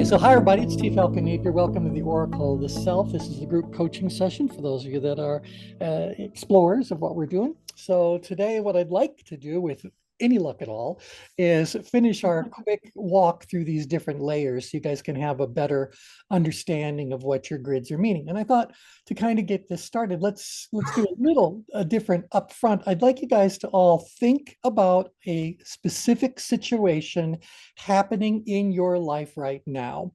Okay, so hi everybody, it's Falcon Napier. Welcome to the Oracle of the Self. This is the group coaching session for those of you that are explorers of what we're doing. So today what I'd like to do with any luck at all is finish our quick walk through these different layers so you guys can have a better understanding of what your grids are meaning. And I thought to kind of get this started, let's do a little different up front. I'd like you guys to all think about a specific situation happening in your life right now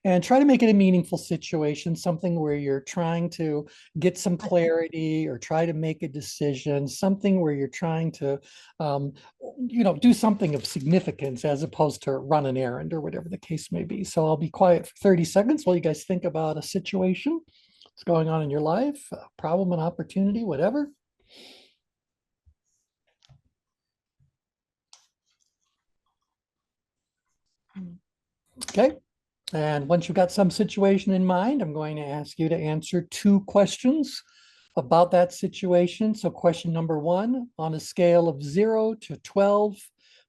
and try to make it a meaningful situation, something where you're trying to get some clarity or try to make a decision, something where you're trying to, do something of significance as opposed to run an errand or whatever the case may be. So I'll be quiet for 30 seconds while you guys think about a situation that's going on in your life, a problem, an opportunity, whatever. Okay. And once you've got some situation in mind, I'm going to ask you to answer 2 questions about that situation. So question number 1, on a scale of 0 to 12,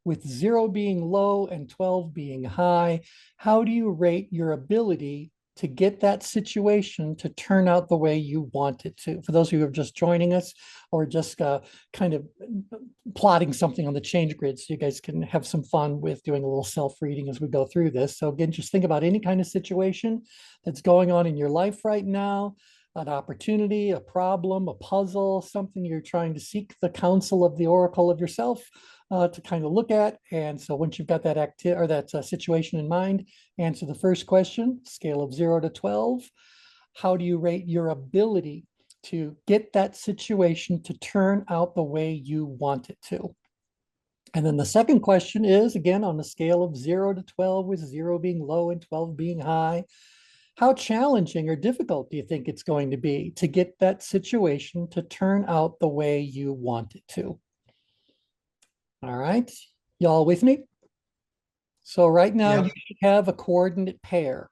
with 0 being low and 12 being high, how do you rate your ability to get that situation to turn out the way you want it to? For those of you who are just joining us or just kind of plotting something on the ChangeGrid, so you guys can have some fun with doing a little self-reading as we go through this. So again, just think about any kind of situation that's going on in your life right now, an opportunity, a problem, a puzzle, something you're trying to seek the counsel of the oracle of yourself to kind of look at. And so once you've got that situation in mind, answer the first question, scale of 0 to 12. How do you rate your ability to get that situation to turn out the way you want it to? And then the second question is, again, on the scale of 0 to 12, with 0 being low and 12 being high, how challenging or difficult do you think it's going to be to get that situation to turn out the way you want it to? All right, y'all with me? So right now you should have a coordinate pair.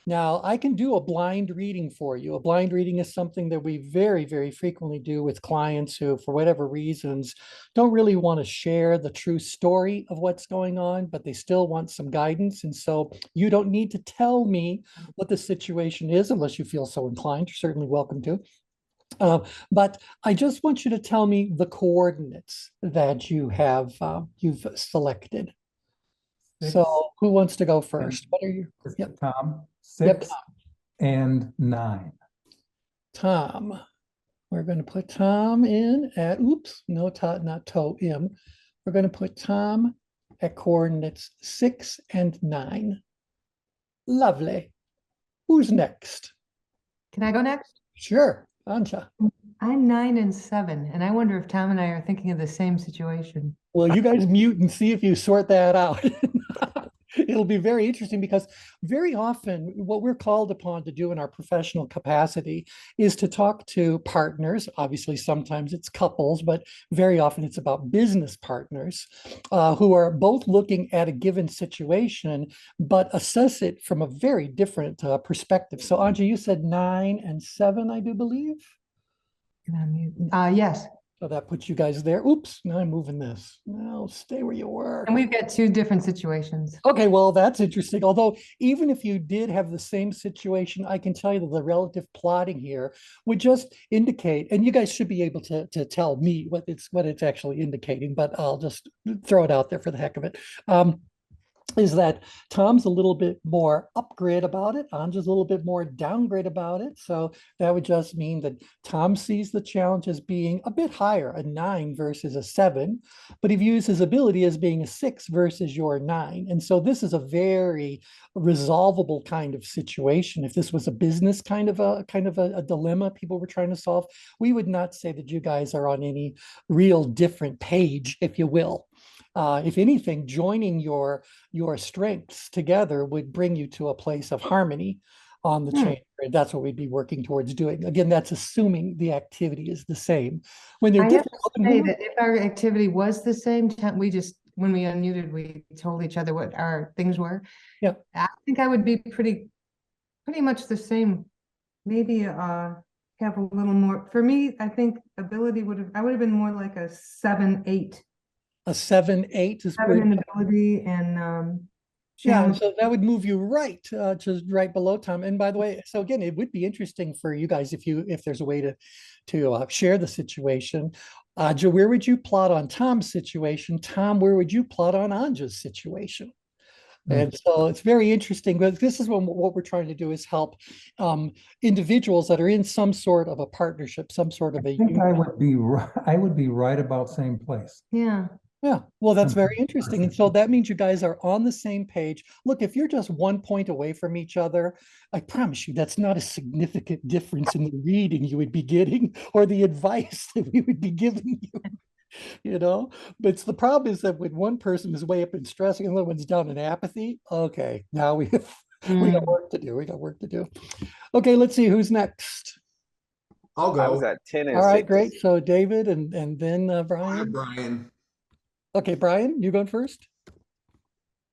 Now I can do a blind reading for you. A blind reading is something that we very, very frequently do with clients who, for whatever reasons, don't really want to share the true story of what's going on, but they still want some guidance. And so you don't need to tell me what the situation is unless you feel so inclined. You're certainly welcome to. But I just want you to tell me the coordinates that you've selected. So who wants to go first? What are you? Yep. Tom, 6 and 9. Tom. We're going to put Tom in at, oops, no, not toe, M. We're going to put Tom at coordinates 6 and 9. Lovely. Who's next? Can I go next? Sure, Anja. I'm 9 and 7, and I wonder if Tom and I are thinking of the same situation. Well, you guys mute and see if you sort that out. It'll be very interesting because very often what we're called upon to do in our professional capacity is to talk to partners. Obviously, sometimes it's couples, but very often it's about business partners who are both looking at a given situation, but assess it from a very different perspective. So, Anja, you said 9 and 7, I do believe. Yes. So that puts you guys there. Oops, now I'm moving this. No, stay where you were. And we've got 2 different situations. Okay, well, that's interesting. Although, even if you did have the same situation, I can tell you that the relative plotting here would just indicate, and you guys should be able to tell me what it's actually indicating, but I'll just throw it out there for the heck of it. Is that Tom's a little bit more upgrade about it. Anja's a little bit more downgrade about it. So that would just mean that Tom sees the challenge as being a bit higher, a 9 versus a 7, but he views his ability as being a 6 versus your 9. And so this is a very resolvable kind of situation. If this was a business kind of a dilemma people were trying to solve, we would not say that you guys are on any real different page, if you will. If anything, joining your strengths together would bring you to a place of harmony on the chain. That's what we'd be working towards doing. Again, that's assuming the activity is the same. When they're different, I have to say that if our activity was the same, we just, when we unmuted, we told each other what our things were. Yeah, I think I would be pretty much the same. Maybe have a little more. For me, I think ability I would have been more like a 7-8. A 7-8 is 7 in ability and Yeah, Yeah. so that would move you right, just right below Tom. And by the way, so again, it would be interesting for you guys if there's a way to share the situation. Joe, where would you plot on Tom's situation? Tom, where would you plot on Anja's situation? And so it's very interesting, but this is what we're trying to do is help individuals that are in some sort of a partnership, some sort of a I think I union. would be right about same place. Yeah. Yeah, well, that's Hmm. very interesting. And so that means you guys are on the same page. Look, if you're just 1 point away from each other, I promise you that's not a significant difference in the reading you would be getting or the advice that we would be giving you, you know? But it's the problem is that when one person is way up in stress and the other one's down in apathy, okay, now we got Mm. work to do. We got work to do. Okay, let's see who's next. I'll I was go. at 10 and All right, 6. great. So David and then Hi, Brian. Brian. Okay, Brian, you going first?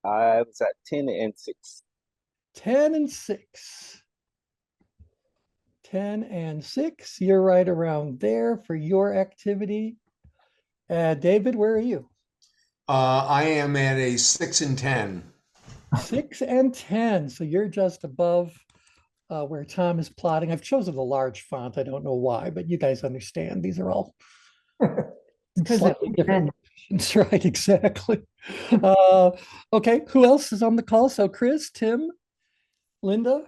I was at 10 and 6. 10 and 6. 10 and 6. You're right around there for your activity. David, where are you? I am at a 6 and 10. 6 and 10. So you're just above where Tom is plotting. I've chosen the large font. I don't know why, but you guys understand. These are all Because slightly different. That's right, exactly. Okay, who else is on the call? So Chris, Tim, Linda,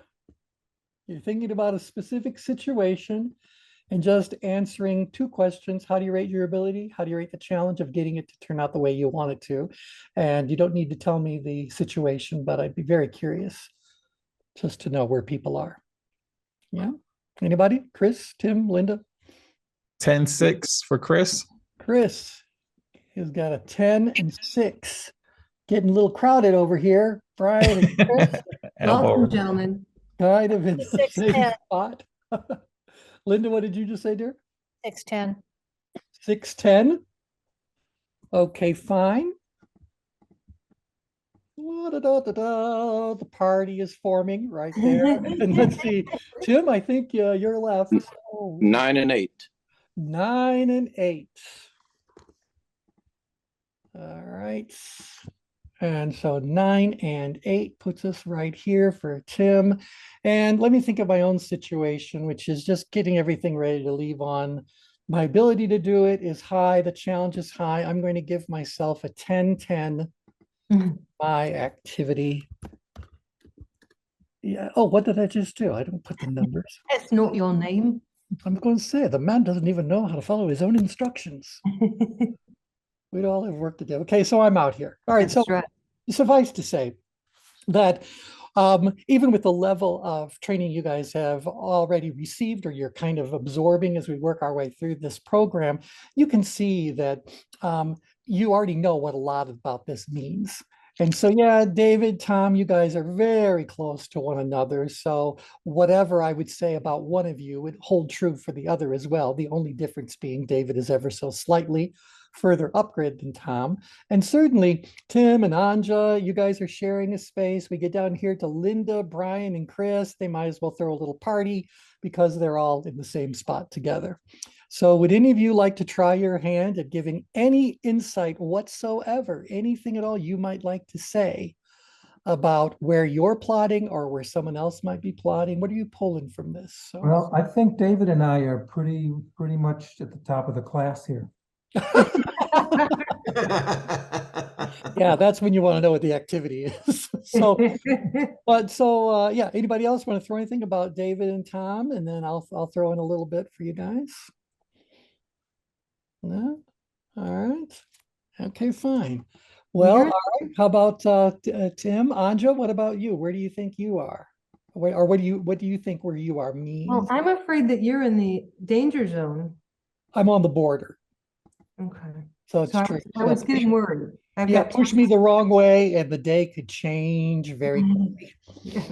you're thinking about a specific situation and just answering 2 questions. How do you rate your ability? How do you rate the challenge of getting it to turn out the way you want it to? And you don't need to tell me the situation, but I'd be very curious just to know where people are. Yeah. Anybody? Chris, Tim, Linda? 10-6 for Chris. Chris has got a 10 and 6. Getting a little crowded over here. Brian and Chris, Elbow. Welcome, gentlemen. kind of in the 6'10". same spot. Linda, what did you just say, dear? 6'10". 6'10". Okay, fine. The party is forming right there. And let's see, Tim, I think you're left. So 9 and 8. 9 and 8. All right. And so 9 and 8 puts us right here for Tim. And let me think of my own situation, which is just getting everything ready to leave on. My ability to do it is high. The challenge is high. I'm going to give myself a 10-10. My activity. Yeah. Oh, what did I just do? I don't put the numbers. That's not your name. I'm going to say the man doesn't even know how to follow his own instructions. We'd all have work to do. Okay, so I'm out here. All right, That's so right. suffice to say that even with the level of training you guys have already received or you're kind of absorbing as we work our way through this program, you can see that you already know what a lot about this means. And so, yeah, David, Tom, you guys are very close to one another. So whatever I would say about one of you would hold true for the other as well. The only difference being David is ever so slightly further upgrade than Tom. And certainly Tim and Anja, you guys are sharing a space. We get down here to Linda, Brian, and Chris. They might as well throw a little party because they're all in the same spot together. So would any of you like to try your hand at giving any insight whatsoever, anything at all you might like to say about where you're plotting or where someone else might be plotting? What are you pulling from this? So, Well, I think David and I are pretty much at the top of the class here. yeah, that's when you want to know what the activity is. Yeah, anybody else want to throw anything about David and Tom? And then I'll throw in a little bit for you guys. No? All right. Okay, fine. Well, all right. How about Tim, Anja, what about you? Where do you think you are? Or what do you think where you are means? Well, I'm afraid that you're in the danger zone. I'm on the border. Okay. So it's So true. I was getting worried. Yeah, push me the wrong way and the day could change very quickly. Yes.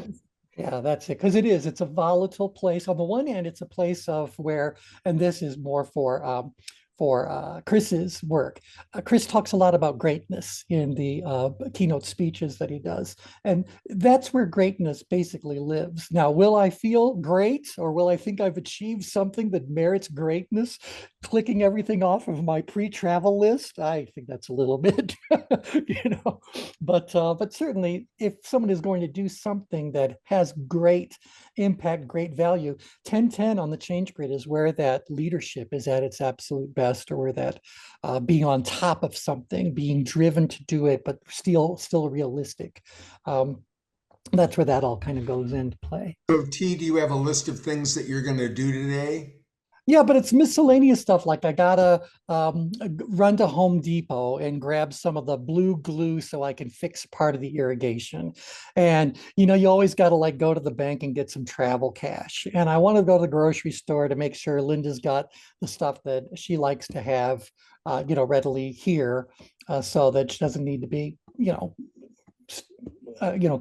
Yeah, that's it. Because it's a volatile place. On the one hand, it's a place of where, and this is more Chris's work. Chris talks a lot about greatness in the keynote speeches that he does. And that's where greatness basically lives. Now, will I feel great, or will I think I've achieved something that merits greatness, clicking everything off of my pre-travel list? I think that's a little bit, but certainly if someone is going to do something that has great impact, great value, 10-10 on the ChangeGrid is where that leadership is at its absolute best, or that being on top of something, being driven to do it, but still realistic. That's where that all kind of goes into play. So T, do you have a list of things that you're going to do today? Yeah, but it's miscellaneous stuff. Like I gotta run to Home Depot and grab some of the blue glue so I can fix part of the irrigation. And you always gotta like go to the bank and get some travel cash. And I want to go to the grocery store to make sure Linda's got the stuff that she likes to have, readily here, so that she doesn't need to be,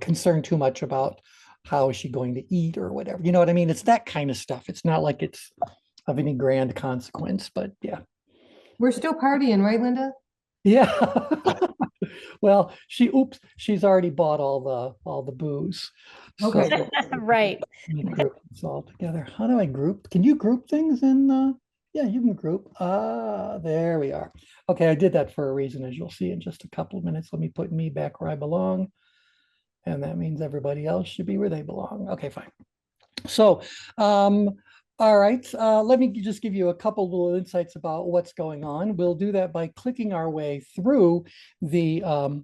concerned too much about how is she going to eat or whatever. You know what I mean? It's that kind of stuff. It's not like it's of any grand consequence, but yeah. We're still partying, right, Linda? Yeah. Well, she's already bought all the booze. Okay. So Right. we need to group this all together. How do I group? Can you group things in yeah, you can group. There we are. Okay, I did that for a reason, as you'll see in just a couple of minutes. Let me put me back where I belong. And that means everybody else should be where they belong. Okay, fine. So all right, let me just give you a couple little insights about what's going on. We'll do that by clicking our way through the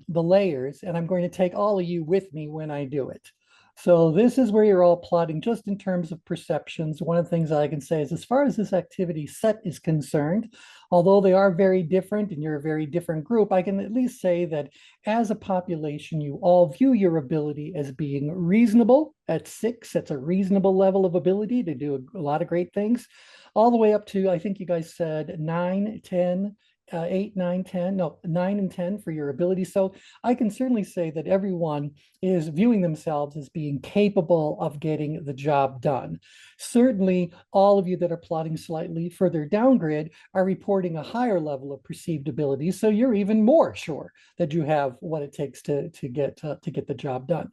layers, and I'm going to take all of you with me when I do it. So this is where you're all plotting just in terms of perceptions. One of the things I can say is, as far as this activity set is concerned, although they are very different and you're a very different group, I can at least say that as a population, you all view your ability as being reasonable. At 6, that's a reasonable level of ability to do a lot of great things, all the way up to, I think you guys said 9, 10, 8, 9, 10, no, 9 and 10 for your ability. So I can certainly say that everyone is viewing themselves as being capable of getting the job done. Certainly, all of you that are plotting slightly further down grid are reporting a higher level of perceived ability. So you're even more sure that you have what it takes to get the job done.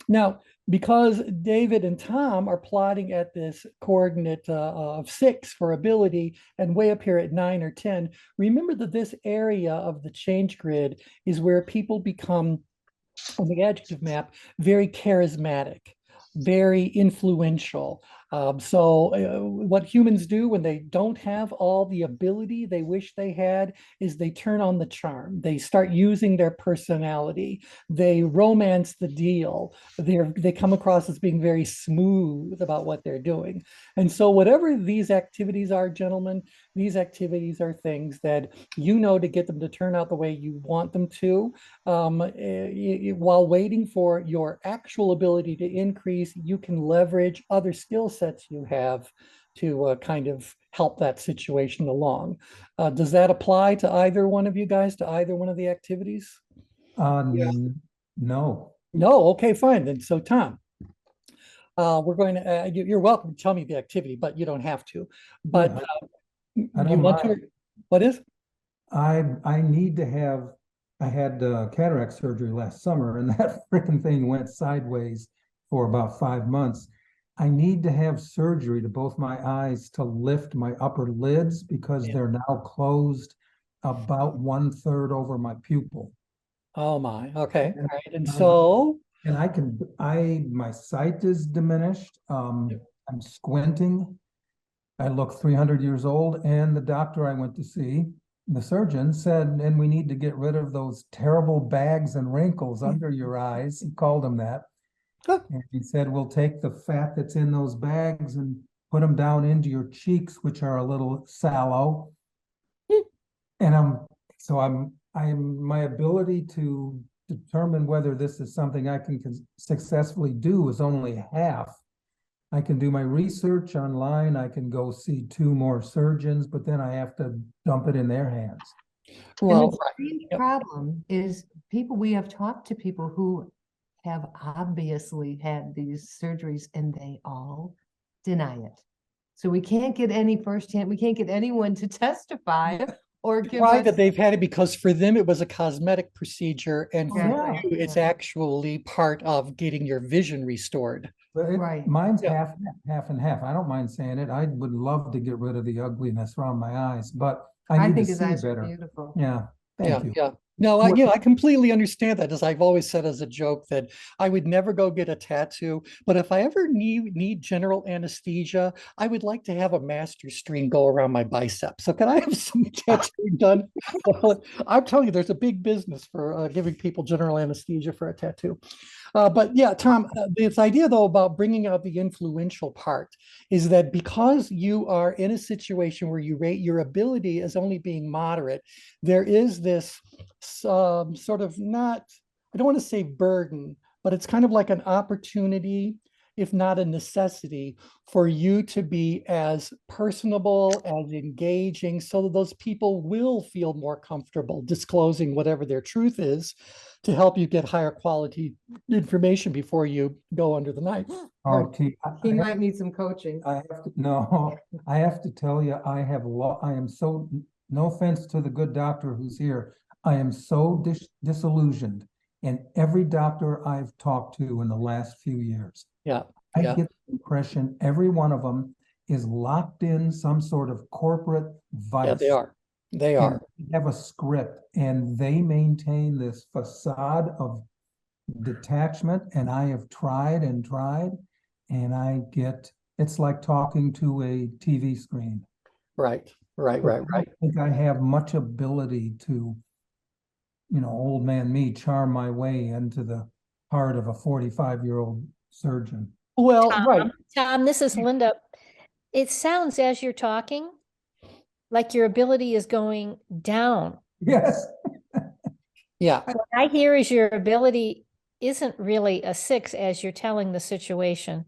Now, because David and Tom are plotting at this coordinate of 6 for ability and way up here at 9 or 10, remember that this area of the ChangeGrid is where people become, on the adjective map, very charismatic, very influential. What humans do when they don't have all the ability they wish they had is they turn on the charm. They start using their personality. They romance the deal. They come across as being very smooth about what they're doing. And so whatever these activities are, gentlemen, these activities are things that to get them to turn out the way you want them to. While waiting for your actual ability to increase, you can leverage other skill sets you have to kind of help that situation along. Does that apply to either one of you guys, to either one of the activities? No. No, okay, fine. Then so Tom, we're going to, you're welcome to tell me the activity, but you don't have to. But I do you don't want to, mind. what is? I need to have, I had cataract surgery last summer, and that freaking thing went sideways for about 5 months. I need to have surgery to both my eyes to lift my upper lids because they're now closed about 1/3 over my pupil. Oh my, okay, all right. And Um, so, And my sight is diminished. I'm squinting. I look 300 years old, and the doctor I went to see, the surgeon, said, and we need to get rid of those terrible bags and wrinkles under your eyes. He called them that. And he said, we'll take the fat that's in those bags and put them down into your cheeks, which are a little sallow. And my ability to determine whether this is something I can successfully do is only half. I can do my research online. I can go see 2 more surgeons, but then I have to dump it in their hands. well, And the strange problem is we have talked to people who have obviously had these surgeries and they all deny it. So we can't get any firsthand, we can't get anyone to testify or give Why us. that they've had it because for them it was a cosmetic procedure, and for Yeah. you, it's Yeah. actually part of getting your vision restored. But Right. mine's Yeah. half and half. I don't mind saying it. I would love to get rid of the ugliness around my eyes, but I I need think to his see eyes are better. beautiful. Yeah, Yeah, thank you. yeah. No, What- I completely understand that. As I've always said as a joke, that I would never go get a tattoo, but if I ever need general anesthesia, I would like to have a master stream go around my bicep. So can I have some tattooing done? Well, I'm telling you, there's a big business for giving people general anesthesia for a tattoo. But yeah, Tom, this idea though about bringing out the influential part is that because you are in a situation where you rate your ability as only being moderate, there is this sort of not, I don't want to say burden, but it's kind of like an opportunity, if not a necessity, for you to be as personable, as engaging, so that those people will feel more comfortable disclosing whatever their truth is to help you get higher quality information before you go under the knife. Oh, T, He might need some coaching. I have to, no, I have to tell you, I am so, no offense to the good doctor who's here. I am so disillusioned in every doctor I've talked to in the last few years. Yeah, I yeah, get the impression every one of them is locked in some sort of corporate vice. yeah, they are. They And are. they have a script and they maintain this facade of detachment, and I have tried and tried, and it's like talking to a TV screen. Right, right, So right, I right. don't think I have much ability to, old man me, charm my way into the heart of a 45-year-old surgeon. Well, right. Tom, this is Linda. It sounds as you're talking like your ability is going down. Yes. Yeah, What I hear is your ability isn't really a 6 as you're telling the situation.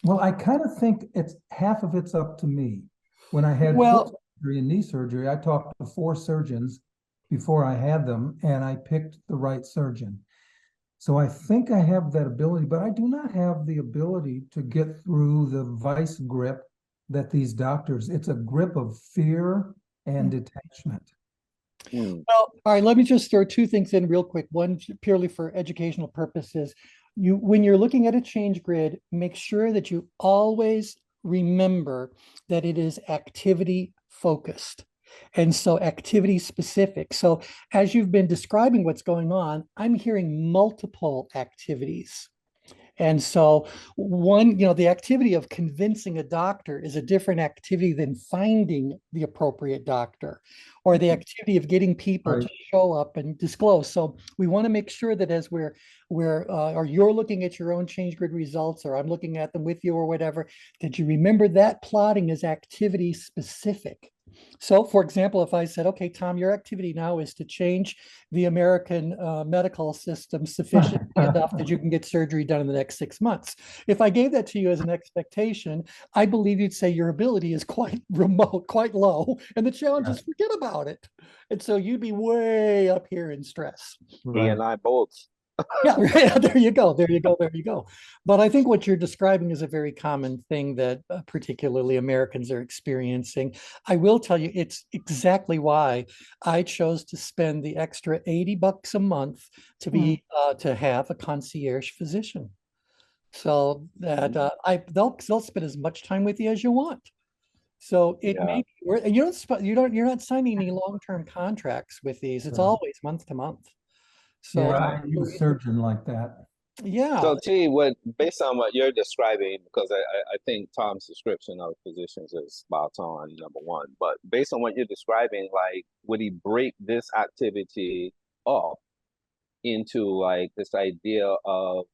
Well, I kind of think it's half of it's up to me. When I had Well- foot surgery and knee surgery, I talked to 4 surgeons before I had them, and I picked the right surgeon. So I think I have that ability, but I do not have the ability to get through the vice grip that these doctors, it's a grip of fear and detachment. Mm. well, all right, let me just throw 2 things in real quick. One purely for educational purposes. When you're looking at a change grid, make sure that you always remember that it is activity focused. And so activity specific. So as you've been describing what's going on, I'm hearing multiple activities. And so the activity of convincing a doctor is a different activity than finding the appropriate doctor, or the activity of getting people Right. to show up and disclose. So we want to make sure that as or you're looking at your own change grid results, or I'm looking at them with you or whatever, that you remember that plotting is activity specific. So for example, if I said, okay, Tom, your activity now is to change the American medical system sufficiently enough that you can get surgery done in the next 6 months. If I gave that to you as an expectation, I believe you'd say your ability is quite remote, quite low, and the challenge is forget about it. And so you'd be way up here in stress. He and I both. Yeah, right. There you go. There you go. There you go. But I think what you're describing is a very common thing that particularly Americans are experiencing. I will tell you, it's exactly why I chose to spend the extra $80 a month to be to have a concierge physician, so that they'll spend as much time with you as you want. So it Yeah. may be, you're not signing any long-term contracts with these. It's Right. always month to month. So Yeah, I need a surgeon like that. yeah. So T, based on what you're describing, because I think Tom's description of physicians is spot on, number one. But based on what you're describing, like, would he break this activity up into like this idea of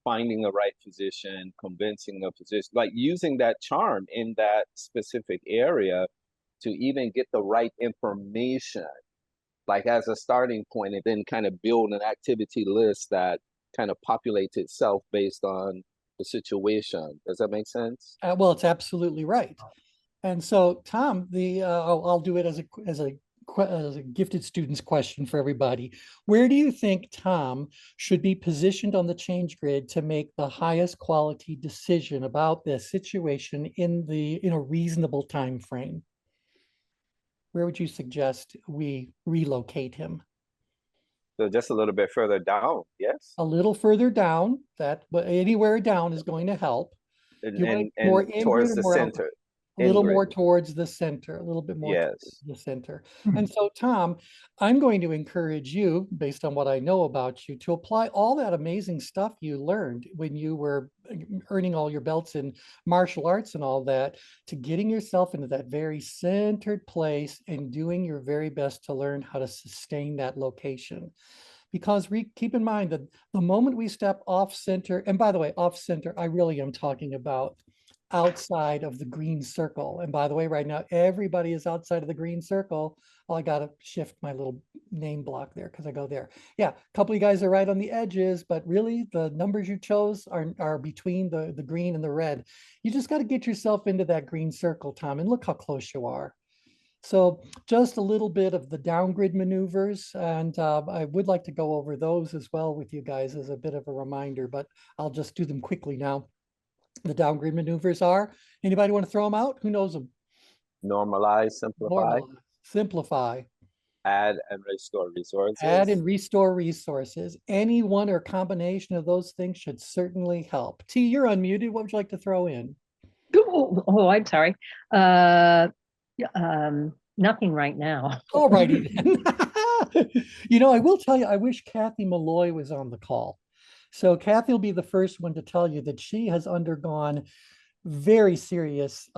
finding the right physician, convincing a physician, like using that charm in that specific area to even get the right information, like as a starting point, and then kind of build an activity list that kind of populates itself based on the situation. Does that make sense? Well, it's absolutely right. And so, Tom, I'll do it as a gifted students question for everybody. Where do you think Tom should be positioned on the change grid to make the highest quality decision about this situation in a reasonable time frame? Where would you suggest we relocate him? So just a little bit further down, yes? A little further down, but anywhere down is going to help. You want it more in Towards grid or the more out? center. A little In-grid. more towards the center, a little bit more towards Yes. the center. Hmm. And so, Tom, I'm going to encourage you, based on what I know about you, to apply all that amazing stuff you learned when you were earning all your belts in martial arts and all that, to getting yourself into that very centered place and doing your very best to learn how to sustain that location. Because keep in mind that the moment we step off center, and by the way, off center, I really am talking about outside of the green circle. And by the way, right now, everybody is outside of the green circle. Well, I got to shift my little name block there because I go there. Yeah, a couple of you guys are right on the edges, but really the numbers you chose are between the green and the red. You just got to get yourself into that green circle, Tom, and look how close you are. So just a little bit of the downgrid maneuvers, and I would like to go over those as well with you guys as a bit of a reminder, but I'll just do them quickly now. The downgrid maneuvers are, anybody want to throw them out? Who knows them? Normalize, simplify, Normalize, simplify, add and restore resources. add and restore resources. Any one or combination of those things should certainly help. T, you're unmuted. What would you like to throw in? I'm sorry. Nothing right now. All righty then. I will tell you, I wish Kathy Malloy was on the call. So Kathy will be the first one to tell you that she has undergone very serious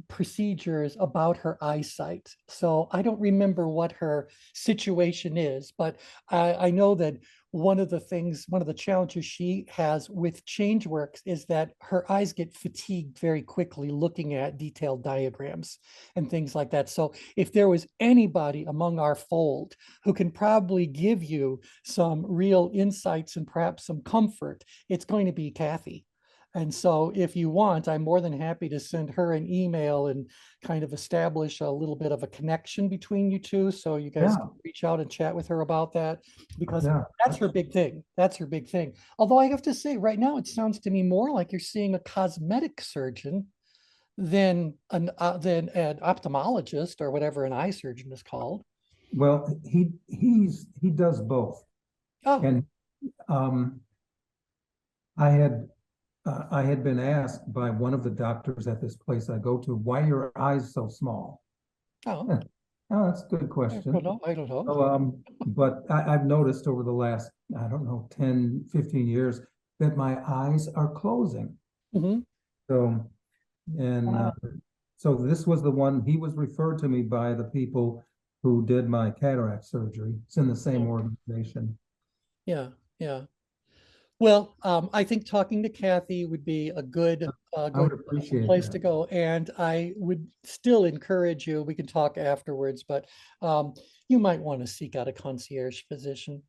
procedures about her eyesight. So I don't remember what her situation is, but I know that one of the challenges she has with ChangeWorks is that her eyes get fatigued very quickly looking at detailed diagrams and things like that. So if there was anybody among our fold who can probably give you some real insights and perhaps some comfort, it's going to be Kathy. And so if you want, I'm more than happy to send her an email and kind of establish a little bit of a connection between you two. So you guys can reach out and chat with her about that, because that's her big thing. That's her big thing. Although I have to say right now, it sounds to me more like you're seeing a cosmetic surgeon than an ophthalmologist or whatever an eye surgeon is called. Well, he does both. Oh. And I had been asked by one of the doctors at this place I go to, why are your eyes so small? Oh, Oh, that's a good question. I don't know. So, but I've noticed over the last, I don't know, 10, 15 years that my eyes are closing. Mm-hmm. So, and so this was the one, he was referred to me by the people who did my cataract surgery. It's in the same organization. Yeah, yeah. Well, I think talking to Kathy would be a good, would appreciate place that. to go. And I would still encourage you, we can talk afterwards, but you might want to seek out a concierge physician.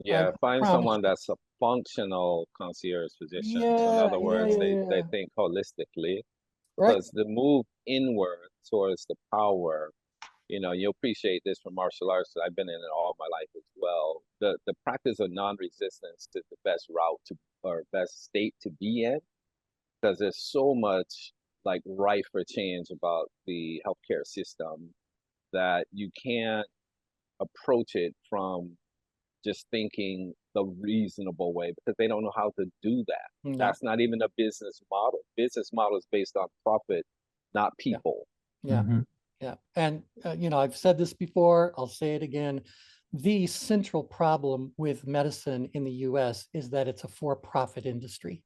Yeah, find promise someone you. that's a functional concierge physician. So in Yeah, other words, yeah. they think holistically, Right. because the move inward towards the power, you appreciate this from martial arts. I've been in it all my life as well. The practice of non-resistance is the best route or best state to be in, because there's so much like rife for change about the healthcare system that you can't approach it from just thinking the reasonable way, because they don't know how to do that. No. That's not even a business model. Business model is based on profit, not people. Yeah. Mhm. Yeah. And, I've said this before, I'll say it again. The central problem with medicine in the US is that it's a for-profit industry.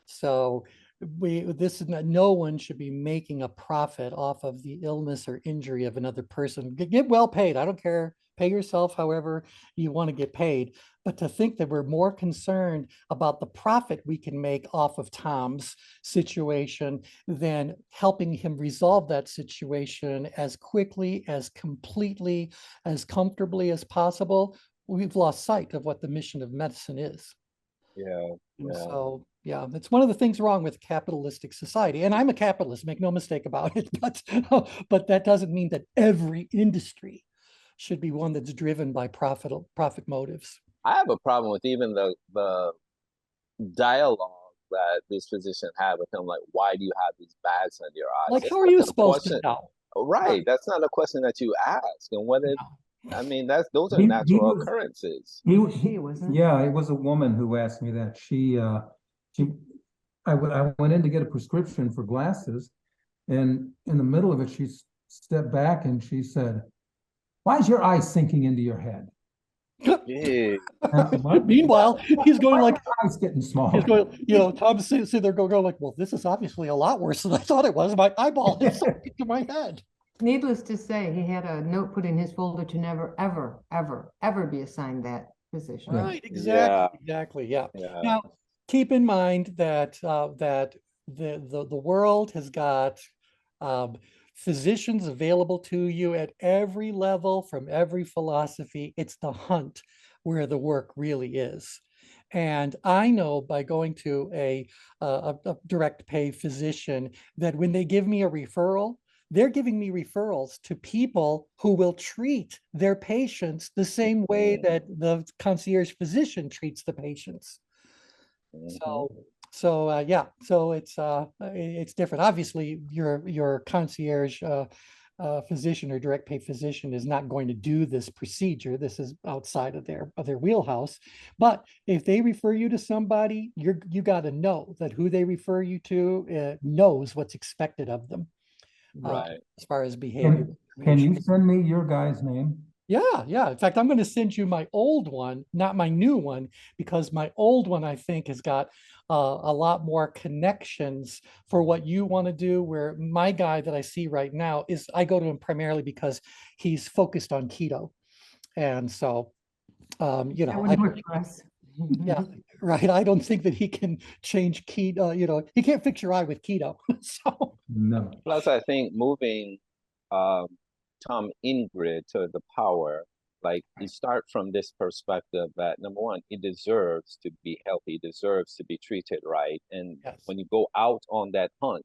So no one should be making a profit off of the illness or injury of another person. Get well paid. I don't care. Pay yourself however you want to get paid. But to think that we're more concerned about the profit we can make off of Tom's situation than helping him resolve that situation as quickly, as completely, as comfortably as possible, we've lost sight of what the mission of medicine is. Yeah. And Yeah. so, yeah, that's one of the things wrong with capitalistic society. And I'm a capitalist, make no mistake about it. But that doesn't mean that every industry should be one that's driven by profit motives. I have a problem with even the dialogue that this physician had with him. Like, why do you have these bags under your eyes? Like, That's how are not you the supposed question. to know? Right. That's not a question that you ask. And whether, No. I mean, those are He natural was- occurrences. He wasn't. Yeah, it was a woman who asked me that. I went in to get a prescription for glasses, and in the middle of it, she stepped back and she said, "Why is your eye sinking into your head?" Yeah. Meanwhile, he's going like, eyes getting smaller. he's going, Tom's sitting there going like, well, this is obviously a lot worse than I thought it was. My eyeball is sinking to my head. Needless to say, he had a note put in his folder to never, ever, ever, ever be assigned that position. Right, exactly. Yeah. Yeah. Now, keep in mind that the world has got physicians available to you at every level from every philosophy. It's the hunt where the work really is. And I know by going to a direct pay physician that when they give me a referral, they're giving me referrals to people who will treat their patients the same way that the concierge physician treats the patients. So yeah, so it's different. Obviously, your concierge physician or direct pay physician is not going to do this procedure. This is outside of their wheelhouse. But if they refer you to somebody, you got to know that who they refer you to knows what's expected of them. Right. As far as behavior. Can you send me your guy's name? Yeah. In fact, I'm going to send you my old one, not my new one, because my old one, I think, has got a lot more connections for what you want to do. Where my guy that I see right now I go to him primarily because he's focused on keto. And so, That wouldn't work for us. yeah, right. I don't think that he can change keto. He can't fix your eye with keto. So No. Plus, I think moving Tom in-grid to the power, like you start from this perspective that number one, it deserves to be healthy, deserves to be treated right. And yes. when you go out on that hunt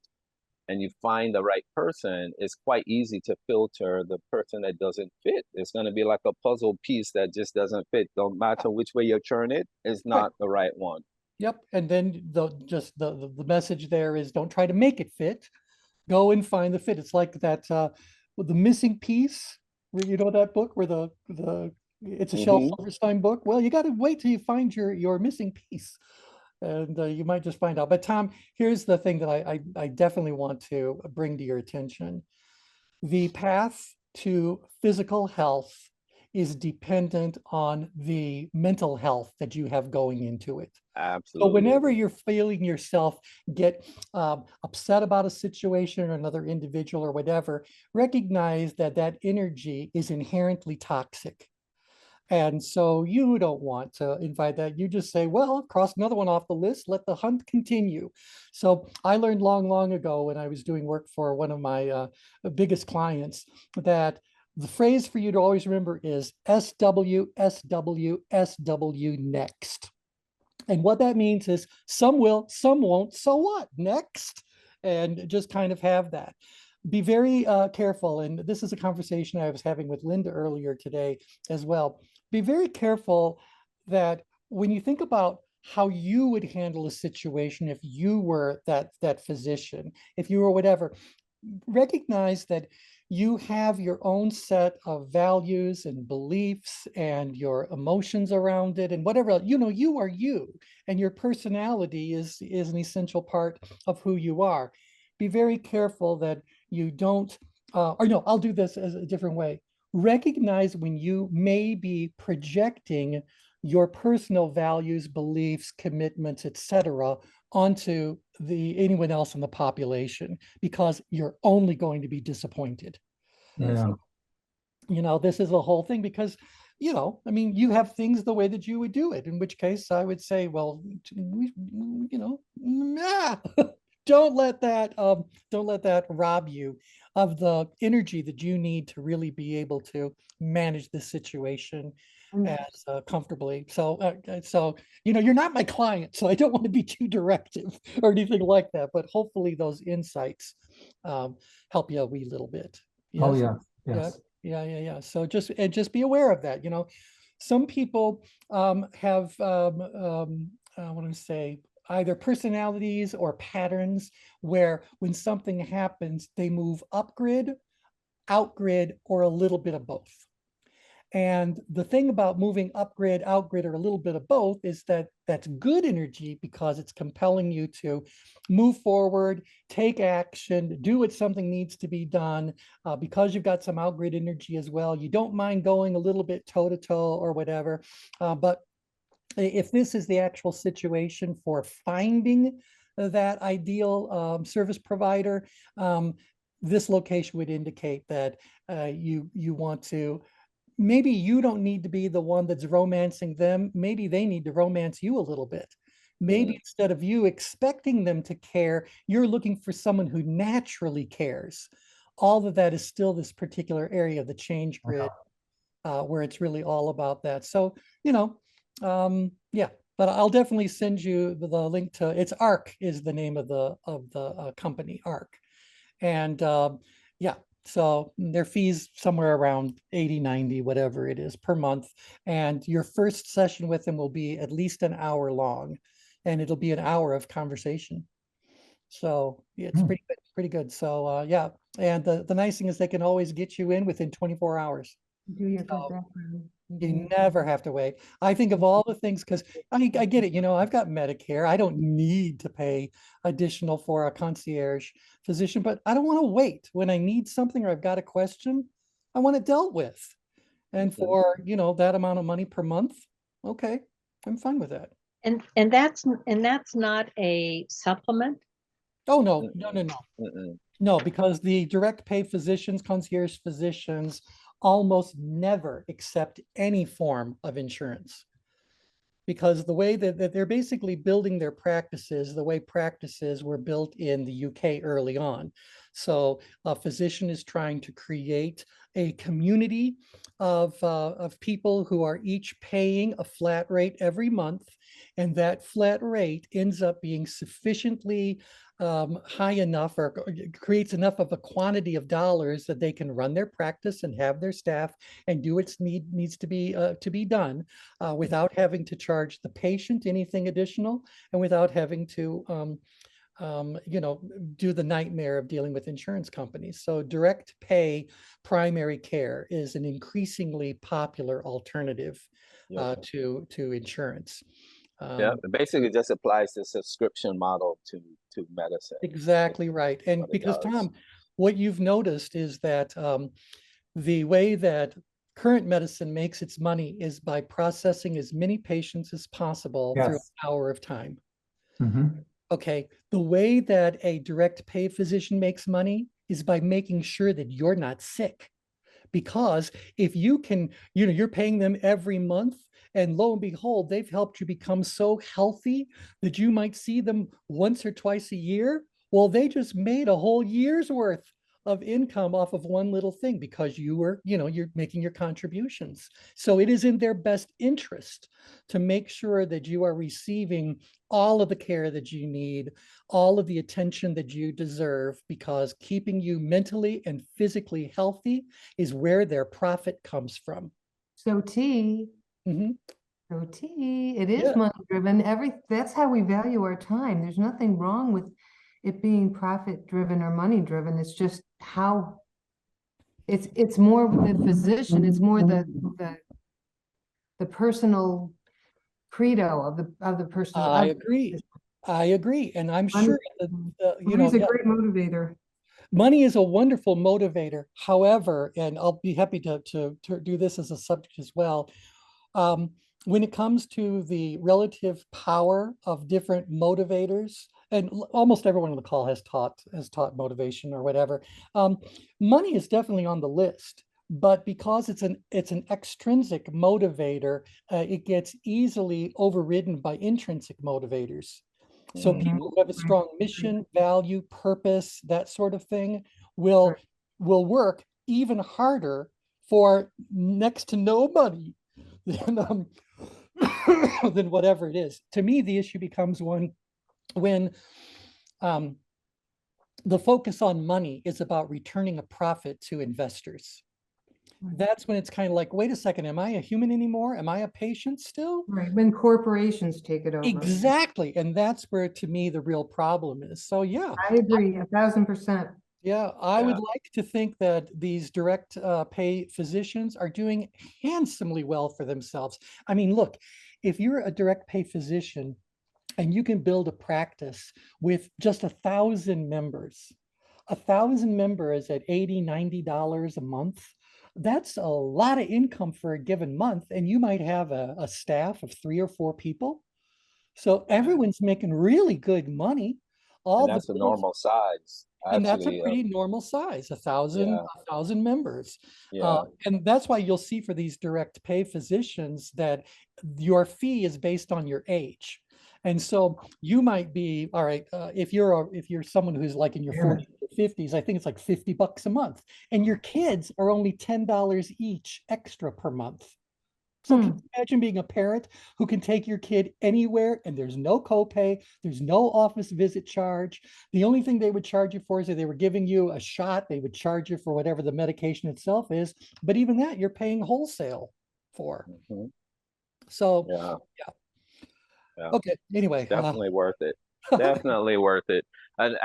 and you find the right person, it's quite easy to filter the person that doesn't fit. It's going to be like a puzzle piece that just doesn't fit. Don't matter which way you turn it, it's not the right one. Yep. And then the message there is don't try to make it fit. Go and find the fit. It's like that with the missing piece, where that book where it's a Shel Silverstein book. Well, you got to wait till you find your missing piece, and you might just find out. But Tom, here's the thing that I definitely want to bring to your attention. The path to physical health is dependent on the mental health that you have going into it. Absolutely. So whenever you're feeling yourself get upset about a situation or another individual or whatever, recognize that energy is inherently toxic. And so you don't want to invite that. You just say, well, cross another one off the list, let the hunt continue. So I learned long ago when I was doing work for one of my biggest clients that the phrase for you to always remember is SW, SW, SW next. And what that means is some will, some won't, so what? Next. And just kind of have that. Be very careful. And this is a conversation I was having with Linda earlier today as well. Be very careful that when you think about how you would handle a situation if you were that physician, if you were whatever, recognize that you have your own set of values and beliefs and your emotions around it and whatever else. You are you, and your personality is an essential part of who you are. Be very careful that you don't, or no, I'll do this as a different way. Recognize when you may be projecting your personal values, beliefs, commitments, etc., onto anyone else in the population, because you're only going to be disappointed. Yeah. So, this is a whole thing because, you have things the way that you would do it, in which case I would say, well, don't let that rob you of the energy that you need to really be able to manage the situation as comfortably. So you're not my client, so I don't want to be too directive or anything like that. But hopefully those insights help you a wee little bit. Yes? Oh yeah. Yes. Yeah. So just be aware of that. Some people have what do I say, either personalities or patterns where when something happens, they move up grid, out grid, or a little bit of both. And the thing about moving up grid, out grid, or a little bit of both is that that's good energy because it's compelling you to move forward, take action, do what something needs to be done. Because you've got some out grid energy as well, you don't mind going a little bit toe to toe or whatever. But if this is the actual situation for finding that ideal service provider, this location would indicate that you want to. Maybe you don't need to be the one that's romancing them. Maybe they need to romance you a little bit. Maybe instead of you expecting them to care, you're looking for someone who naturally cares. All of that is still this particular area of the ChangeGrid, where it's really all about that. So, yeah, but I'll definitely send you the link to, it's ARC is the name of the company, ARC. And yeah, so their fees somewhere around 80, 90, whatever it is per month. And your first session with them will be at least an hour long, and it'll be an hour of conversation. So yeah, it's pretty good. So yeah, and the nice thing is they can always get you in within 24 hours. Do your good background. You never have to wait. I think of all the things, because I get it, I've got Medicare. I don't need to pay additional for a concierge physician, but I don't want to wait when I need something or I've got a question. I want it dealt with. And for, that amount of money per month, okay, I'm fine with that. And that's not a supplement? Oh, no. No, because the direct pay physicians, concierge physicians, almost never accept any form of insurance, because the way that they're basically building their practices, the way practices were built in the UK early on. So a physician is trying to create a community of people who are each paying a flat rate every month. And that flat rate ends up being sufficiently high enough, or creates enough of a quantity of dollars that they can run their practice and have their staff and do what needs to be done without having to charge the patient anything additional, and without having to do the nightmare of dealing with insurance companies. So direct pay primary care is an increasingly popular alternative to insurance. Yeah, it basically just applies the subscription model to medicine. Exactly right. And because Tom, what you've noticed is that the way that current medicine makes its money is by processing as many patients as possible through an hour of time. Okay, the way that a direct pay physician makes money is by making sure that you're not sick. Because if you can, you're paying them every month, and lo and behold, they've helped you become so healthy that you might see them once or twice a year. Well, they just made a whole year's worth of income off of one little thing because you're making your contributions. So it is in their best interest to make sure that you are receiving all of the care that you need, all of the attention that you deserve, because keeping you mentally and physically healthy is where their profit comes from. So T, it is money driven. That's how we value our time. There's nothing wrong with it being profit driven or money driven. It's just how it's more the physician, it's more the personal credo of the person. I agree. And I'm sure that money's a great motivator. Money is a wonderful motivator. However, and I'll be happy to do this as a subject as well. When it comes to the relative power of different motivators, and almost everyone on the call has taught motivation or whatever, money is definitely on the list. But because it's an extrinsic motivator, it gets easily overridden by intrinsic motivators. So people who have a strong mission, value, purpose, that sort of thing will work even harder for next to no money than whatever it is. To me, the issue becomes when the focus on money is about returning a profit to investors. that's when it's kind of like, wait a second, am I a human anymore? Am I a patient still? Right, when corporations take it over. Exactly. And that's where, to me, the real problem is. So, yeah. I agree, 1000%. Yeah, I would Yeah. like to think that these direct pay physicians are doing handsomely well for themselves. I mean, look, if you're a direct pay physician and you can build a practice with just 1,000 members, 1,000 members at $80, $90 a month, that's a lot of income for a given month. And you might have a staff of 3 or 4 people. So everyone's making really good money. All And the that's a bills- normal size, and that's a actually. pretty normal size, a thousand, Yeah. 1,000 members. Yeah. And that's why you'll see for these direct pay physicians that your fee is based on your age. And so you might be, all right, if you're someone who's like in your Damn it. 40s or 50s, I think it's like $50 a month. And your kids are only $10 each extra per month. So can you imagine being a parent who can take your kid anywhere and there's no copay, there's no office visit charge. The only thing they would charge you for is if they were giving you a shot, they would charge you for whatever the medication itself is. But even that you're paying wholesale for. Mhm. So Yeah. Yeah. okay, anyway. Definitely worth it. Definitely worth it. An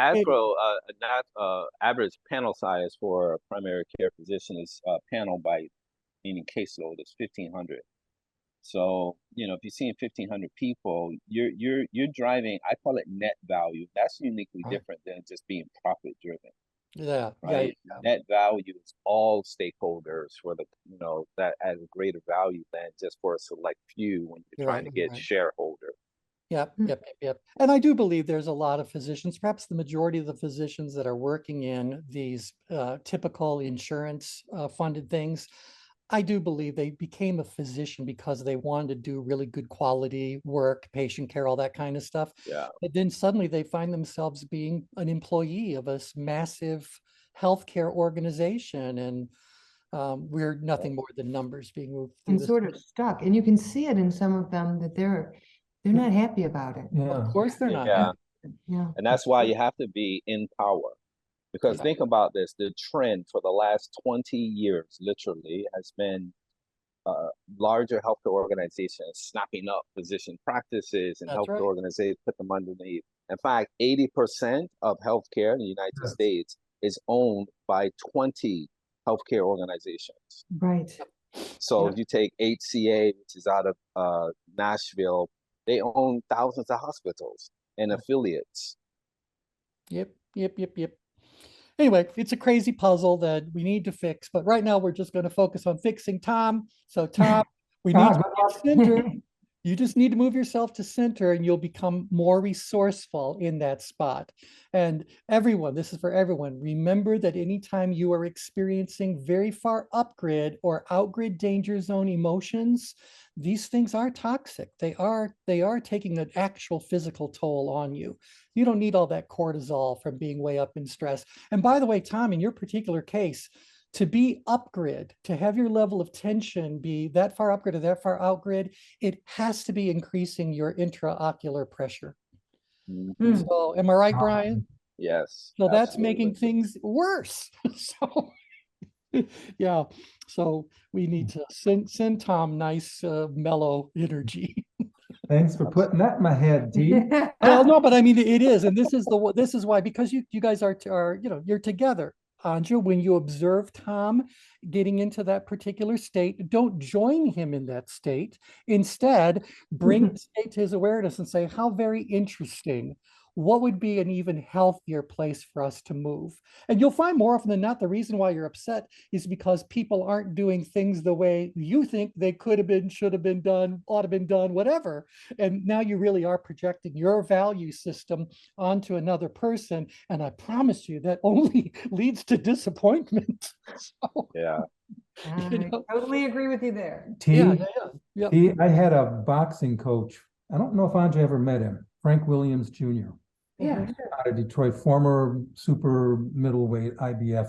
average panel size for a primary care physician is panel by meaning caseload is 1,500. So, if you're seeing 1,500 people, you're driving, I call it net value. That's uniquely Right. different than just being profit driven, Yeah, right? Net value is all stakeholders for that adds a greater value than just for a select few when you're trying to get shareholder. Yep. And I do believe there's a lot of physicians, perhaps the majority of the physicians that are working in these typical insurance funded things. I do believe they became a physician because they wanted to do really good quality work, patient care, all that kind of stuff. Yeah. But then suddenly they find themselves being an employee of a massive healthcare organization. And we're nothing more than numbers being moved through And the sort of stuck, and you can see it in some of them that they're not happy about it. Yeah. Of course they're not. Yeah. Yeah. And that's why you have to be in power. Because think about this, the trend for the last 20 years, literally, has been larger healthcare organizations snapping up physician practices and healthcare organizations, put them underneath. In fact, 80% of healthcare in the United States is owned by 20 healthcare organizations. Right. So if you take HCA, which is out of Nashville, they own thousands of hospitals and affiliates. Yep. Anyway, it's a crazy puzzle that we need to fix, but right now we're just going to focus on fixing Tom. So Tom, we need to get center. You just need to move yourself to center and you'll become more resourceful in that spot. And everyone, this is for everyone, remember that anytime you are experiencing very far upgrid or outgrid danger zone emotions, these things are toxic. They are taking an actual physical toll on you. You don't need all that cortisol from being way up in stress. And by the way, Tom, in your particular case, to be upgrid, to have your level of tension be that far upgrid or that far outgrid, it has to be increasing your intraocular pressure. Mm-hmm. So am I right, Brian? Yes. So that's making things worse. So yeah, so we need to send Tom nice mellow energy. Thanks for putting that in my head, T. Well, no, but I mean it is, and this is why, because you guys are you're together. Anja, when you observe Tom getting into that particular state, don't join him in that state. Instead, bring the state to his awareness and say, how very interesting. What would be an even healthier place for us to move? And you'll find more often than not, the reason why you're upset is because people aren't doing things the way you think they could have been, should have been done, ought to have been done, whatever. And now you really are projecting your value system onto another person. And I promise you that only leads to disappointment. So, yeah. I totally agree with you there. T, I had a boxing coach. I don't know if Anja ever met him, Frank Williams Jr. Yeah. Out of Detroit, former super middleweight IBF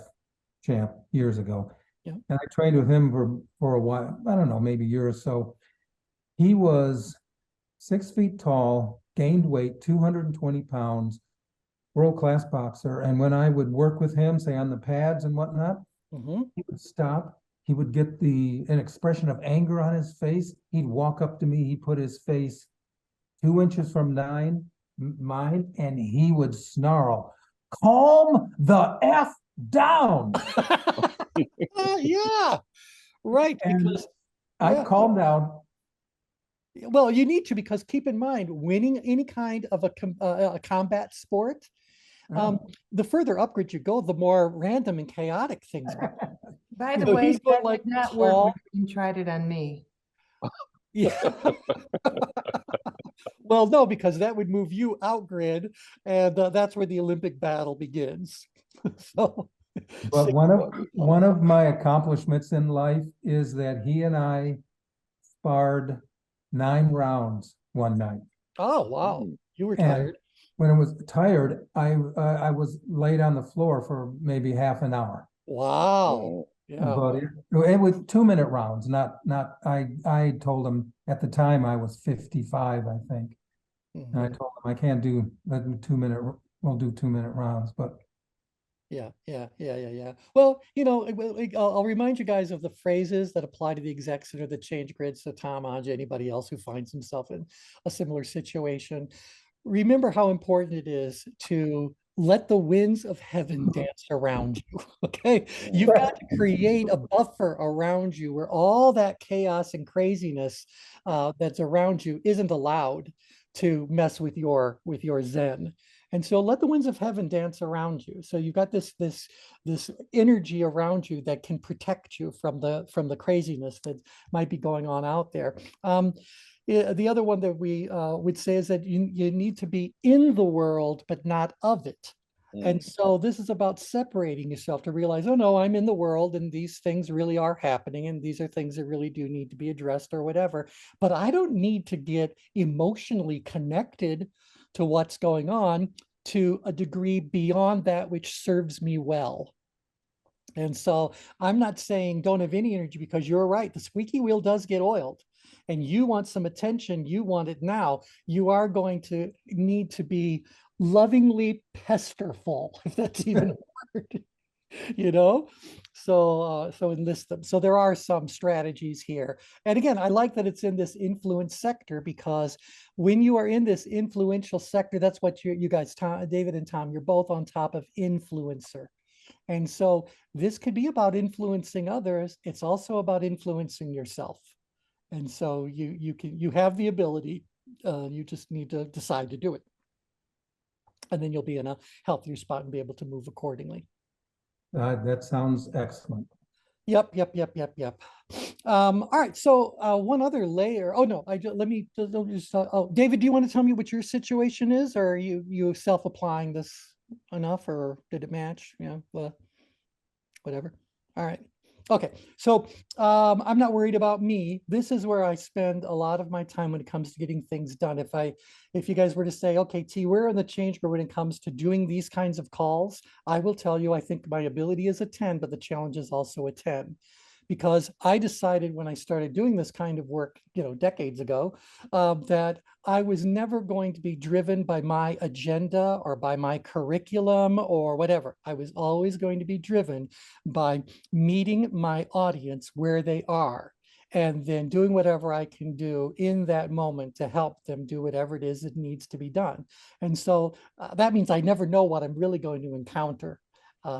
champ years ago. Yeah. And I trained with him for a while, I don't know, maybe a year or so. He was 6 feet tall, gained weight, 220 pounds, world-class boxer. And when I would work with him, say on the pads and whatnot, he would stop. he would get an expression of anger on his face. He'd walk up to me, he put his face 2 inches from mine, and he would snarl, "Calm the F down." Yeah, right, And because I yeah. calmed down. Well, you need to, because keep in mind, winning any kind of a combat sport, the further upgrade you go, the more random and chaotic things become. By You the know, way, he's going that like did not tall. work when you tried it on me. Yeah. Well, no, because that would move you out grid, and that's where the Olympic battle begins. So, But one of my accomplishments in life is that he and I sparred 9 rounds one night. oh wow, you were And tired. when I was tired, I was laid on the floor for maybe half an hour. Wow. Yeah. But it was 2-minute rounds, not I told him at the time I was 55, I think. And I Mhm. told him I can't do 2-minute, we'll do 2-minute rounds, but Yeah. Well, I'll remind you guys of the phrases that apply to the execs under the change grid. So Tom, Anja, anybody else who finds himself in a similar situation, remember how important it is to let the winds of heaven dance around you. Okay. You've got to create a buffer around you where all that chaos and craziness that's around you isn't allowed to mess with your Zen. And so let the winds of heaven dance around you. So you've got this energy around you that can protect you from the craziness that might be going on out there. The other one that we would say is that you need to be in the world, but not of it. And so this is about separating yourself to realize, oh no, I'm in the world and these things really are happening and these are things that really do need to be addressed or whatever. But I don't need to get emotionally connected to what's going on to a degree beyond that which serves me well. And so I'm not saying don't have any energy, because you're right. The squeaky wheel does get oiled and you want some attention. You want it now. You are going to need to be lovingly pesterful, if that's even a word, you know? So enlist them. So there are some strategies here. And again, I like that it's in this influence sector, because when you are in this influential sector, that's what you guys, Tom, David and Tom, you're both on top of influencer. And so this could be about influencing others. It's also about influencing yourself. And so you have the ability, you just need to decide to do it. And then you'll be in a healthier spot and be able to move accordingly. that sounds excellent. Yep. All right. So one other layer. Oh no, let me just. Oh, David, do you want to tell me what your situation is, or are you self-applying this enough, or did it match? Yeah. Well, whatever. All right. Okay. So I'm not worried about me. This is where I spend a lot of my time when it comes to getting things done. If you guys were to say, okay, T, we're in the change group when it comes to doing these kinds of calls, I will tell you, I think my ability is a 10, but the challenge is also a 10. Because I decided when I started doing this kind of work, decades ago, that I was never going to be driven by my agenda or by my curriculum or whatever. I was always going to be driven by meeting my audience where they are, and then doing whatever I can do in that moment to help them do whatever it is that needs to be done. And so that means I never know what I'm really going to encounter.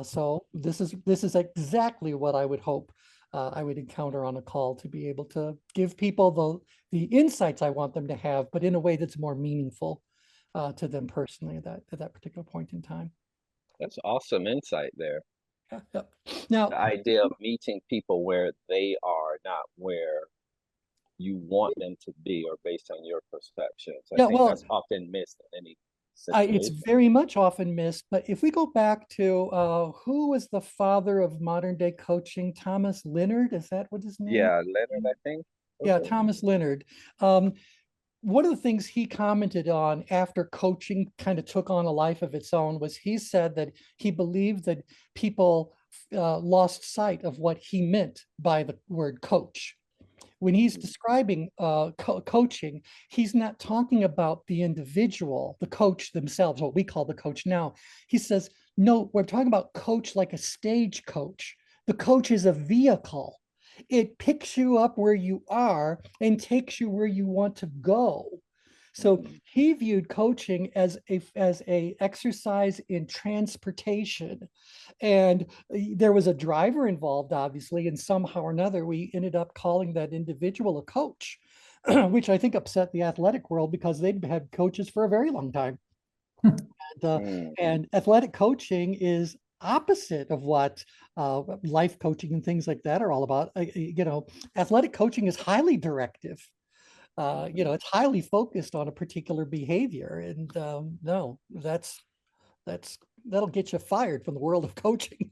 So this is exactly what I would hope I would encounter on a call, to be able to give people the insights I want them to have, but in a way that's more meaningful to them personally at that particular point in time. That's awesome insight there. Yeah. Now, The idea of meeting people where they are, not where you want them to be or based on your perceptions. I think that's often missed in any it's situation. very much often missed. But if we go back to who was the father of modern day coaching, Thomas Leonard, is that what his name? Yeah, Leonard, I think. Yeah, Thomas Leonard. One of the things he commented on after coaching kind of took on a life of its own was, he said that he believed that people lost sight of what he meant by the word coach. When he's describing coaching, he's not talking about the individual, the coach themselves, what we call the coach now. He says, no, we're talking about coach like a stage coach. The coach is a vehicle. It picks you up where you are and takes you where you want to go. So he viewed coaching as a exercise in transportation. And there was a driver involved, obviously, and somehow or another, we ended up calling that individual a coach, which I think upset the athletic world because they'd had coaches for a very long time. And athletic coaching is opposite of what life coaching and things like that are all about. Athletic coaching is highly directive. It's highly focused on a particular behavior, and no, that'll get you fired from the world of coaching.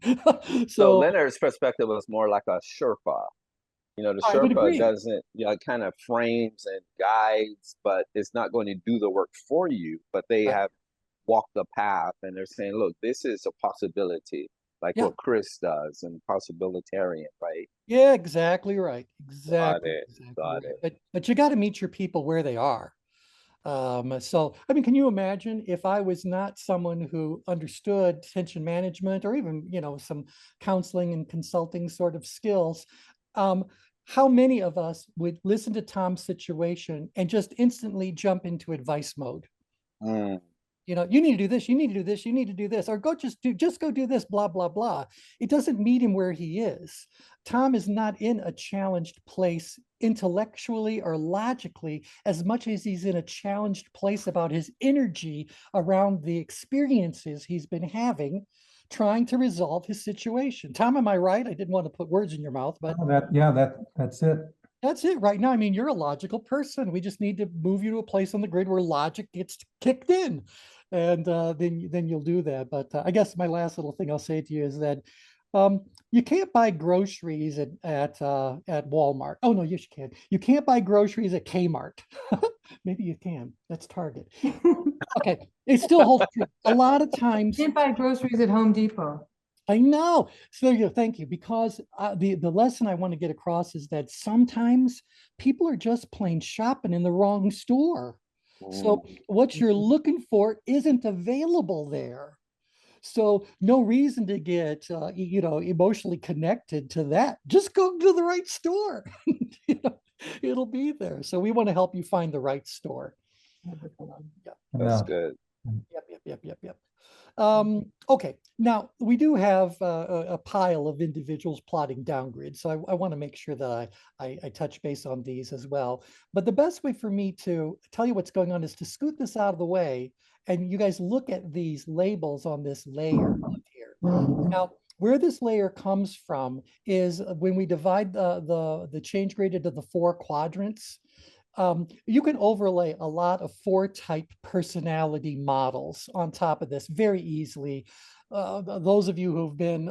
So Leonard's perspective was more like a Sherpa. The I would Sherpa agree. doesn't, kind of frames and guides, but it's not going to do the work for you. But they Right. have walked the path, and they're saying, look, this is a possibility, like Yeah. what Chris does, and possibilitarian, right? Yeah, exactly right. Exactly. it, Exactly got right. it. But you got to meet your people where they are. So, I mean, can you imagine if I was not someone who understood tension management or even, some counseling and consulting sort of skills? How many of us would listen to Tom's situation and just instantly jump into advice mode? Mm. You need to do this, you need to do this, you need to do this, or just go do this, blah, blah, blah. It doesn't meet him where he is. Tom is not in a challenged place intellectually or logically as much as he's in a challenged place about his energy around the experiences he's been having trying to resolve his situation. Tom, am I right? I didn't want to put words in your mouth, but That's it. that's it right now. I mean, you're a logical person. We just need to move you to a place on the grid where logic gets kicked in, and then you'll do that. But I guess my last little thing I'll say to you is that you can't buy groceries at Walmart. Oh no, yes you can. You can't buy groceries at Kmart. Maybe you can. That's Target. Okay, it still holds true. A lot of times. Can't buy groceries at Home Depot. I know. So there you go. Thank you. Because the lesson I want to get across is that sometimes people are just plain shopping in the wrong store. So what you're looking for isn't available there. So no reason to get emotionally connected to that. Just go to the right store. It'll be there. So we want to help you find the right store. Yeah. That's Yeah. good. Yep. Okay, now we do have a pile of individuals plotting down grid, so I want to make sure that I touch base on these as well. But the best way for me to tell you what's going on is to scoot this out of the way, and you guys look at these labels on this layer up here. Now, where this layer comes from is when we divide the change grid into the 4 quadrants. You can overlay a lot of 4 type personality models on top of this very easily. Those of you who've been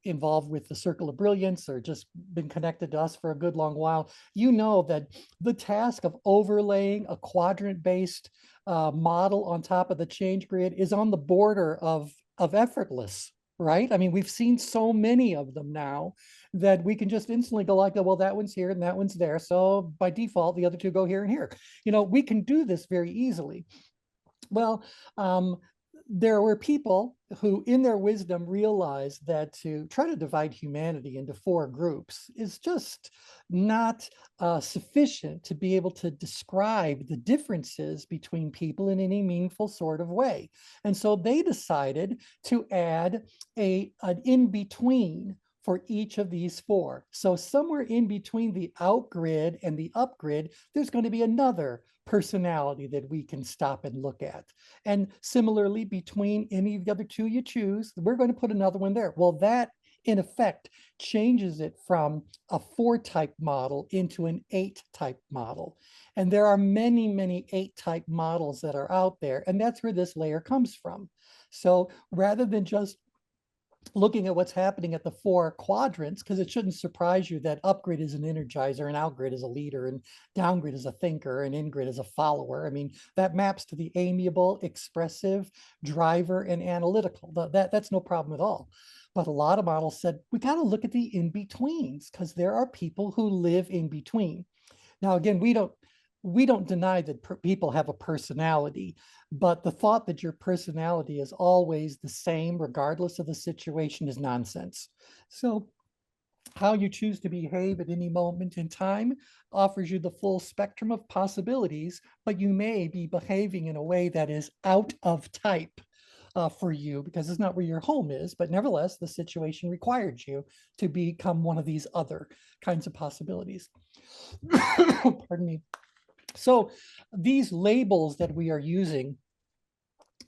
involved with the Circle of Brilliance or just been connected to us for a good long while, you know that the task of overlaying a quadrant-based model on top of the change grid is on the border of effortless, right? I mean, we've seen so many of them now that we can just instantly go like, well, that one's here and that one's there. So by default, the other 2 go here and here. We can do this very easily. Well, there were people who, in their wisdom, realized that to try to divide humanity into 4 groups is just not sufficient to be able to describe the differences between people in any meaningful sort of way. And so they decided to add an in-between for each of these 4. So somewhere in between the out grid and the up grid, there's going to be another personality that we can stop and look at. And similarly, between any of the other 2 you choose, we're going to put another one there. Well, that in effect changes it from a 4 type model into an 8 type model. And there are many, many 8 type models that are out there. And that's where this layer comes from. So rather than just looking at what's happening at the 4 quadrants, because it shouldn't surprise you that upgrid is an energizer and outgrid is a leader and downgrid is a thinker and ingrid is a follower. I mean, that maps to the amiable, expressive, driver, and analytical. That's no problem at all. But a lot of models said, we got to look at the in-betweens because there are people who live in between. Now, again, we don't deny that people have a personality, but the thought that your personality is always the same, regardless of the situation, is nonsense. So How you choose to behave at any moment in time offers you the full spectrum of possibilities, but you may be behaving in a way that is out of type for you because it's not where your home is, but nevertheless, the situation requires you to become one of these other kinds of possibilities. Pardon me. So these labels that we are using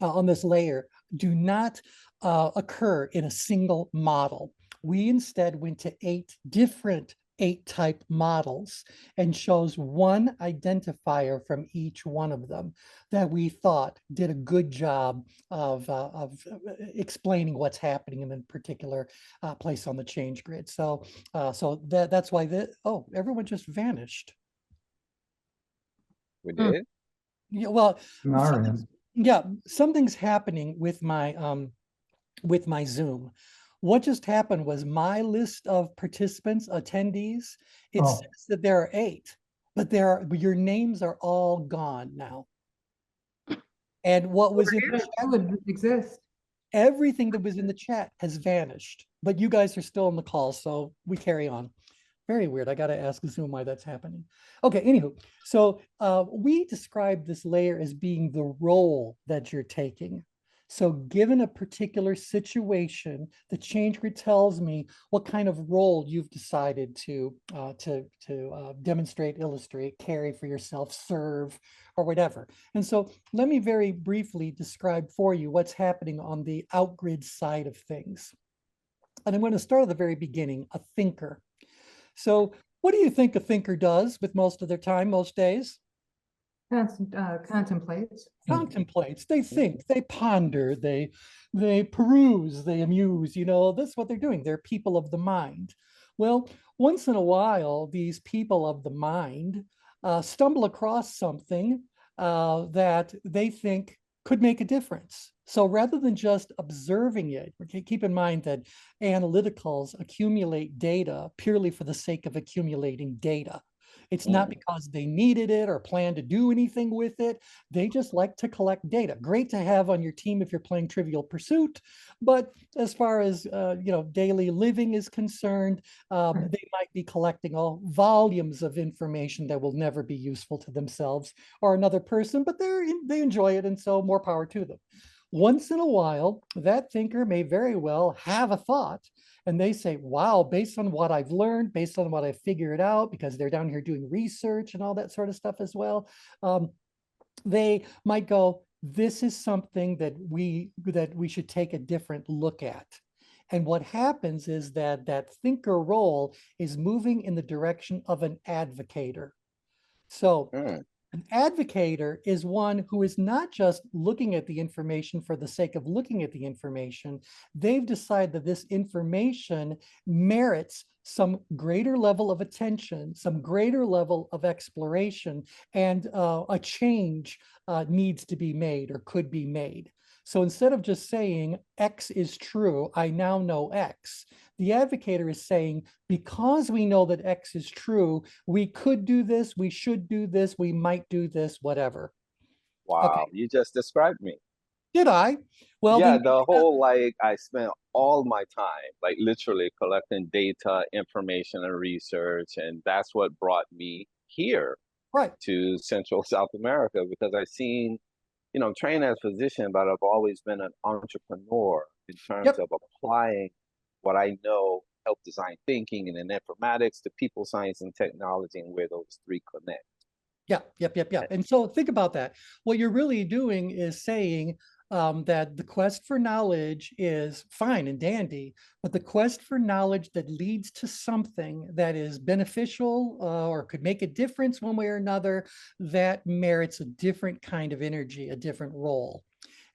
on this layer do not occur in a single model. We instead went to 8 different 8-type models and chose one identifier from each one of them that we thought did a good job of explaining what's happening in a particular place on the change grid. So, that's why everyone just vanished. We did. Yeah, well, On our end. yeah, something's happening with my Zoom. What just happened was my list of participants, attendees, it Oh. says that there are 8, but your names are all gone now. And what was in the That would exist. everything that was in the chat has vanished, but you guys are still on the call, so we carry on. Very weird. I got to ask Zoom why that's happening. Okay, anywho, so we describe this layer as being the role that you're taking. So given a particular situation, the change grid tells me what kind of role you've decided to demonstrate, illustrate, carry for yourself, serve, or whatever. And so let me very briefly describe for you what's happening on the outgrid side of things. And I'm going to start at the very beginning, a thinker. So what do you think a thinker does with most of their time, most days? Contemplates. Contemplates, they think, they ponder, they peruse, they amuse, that's what they're doing. They're people of the mind. Well, once in a while, these people of the mind stumble across something that they think could make a difference. So rather than just observing it, keep in mind that analyticals accumulate data purely for the sake of accumulating data. It's not because they needed it or plan to do anything with it. They just like to collect data. Great to have on your team if you're playing Trivial Pursuit, but as far as daily living is concerned, they might be collecting all volumes of information that will never be useful to themselves or another person, but they enjoy it, and so more power to them. Once in a while, that thinker may very well have a thought, and they say, wow, based on what I've learned, based on what I've figured out, because they're down here doing research and all that sort of stuff as well, they might go, this is something that we should take a different look at. And what happens is that thinker role is moving in the direction of an advocator. So an advocator is one who is not just looking at the information for the sake of looking at the information. They've decided that this information merits some greater level of attention, some greater level of exploration, and a change needs to be made or could be made. So instead of just saying X is true, I now know X, the advocator is saying, because we know that X is true, we could do this, we should do this, we might do this, whatever. Wow, okay. You just described me. Did I? Well, yeah, the whole, I spent all my time, literally collecting data, information, and research, and that's what brought me here, right, to Central South America, because I've seen, I'm trained as a physician, but I've always been an entrepreneur in terms of applying what I know, help design thinking and in informatics to people science and technology, and where those 3 connect. Yeah. And so think about that. What you're really doing is saying that the quest for knowledge is fine and dandy, but the quest for knowledge that leads to something that is beneficial or could make a difference one way or another, that merits a different kind of energy, a different role.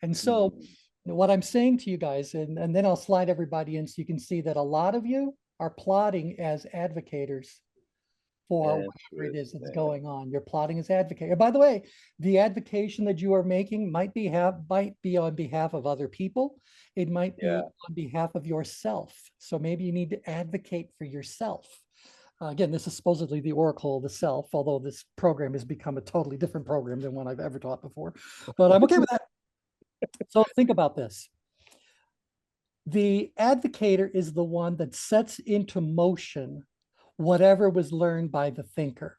And so what I'm saying to you guys, and then I'll slide everybody in so you can see that a lot of you are plotting as advocators for whatever it is that's going on. You're plotting as advocate. And by the way, the advocation that you are making might be on behalf of other people. It might be on behalf of yourself. So maybe you need to advocate for yourself. Again, this is supposedly the oracle of the self, although this program has become a totally different program than one I've ever taught before. But I'm okay with that. So think about this. The advocator is the one that sets into motion whatever was learned by the thinker.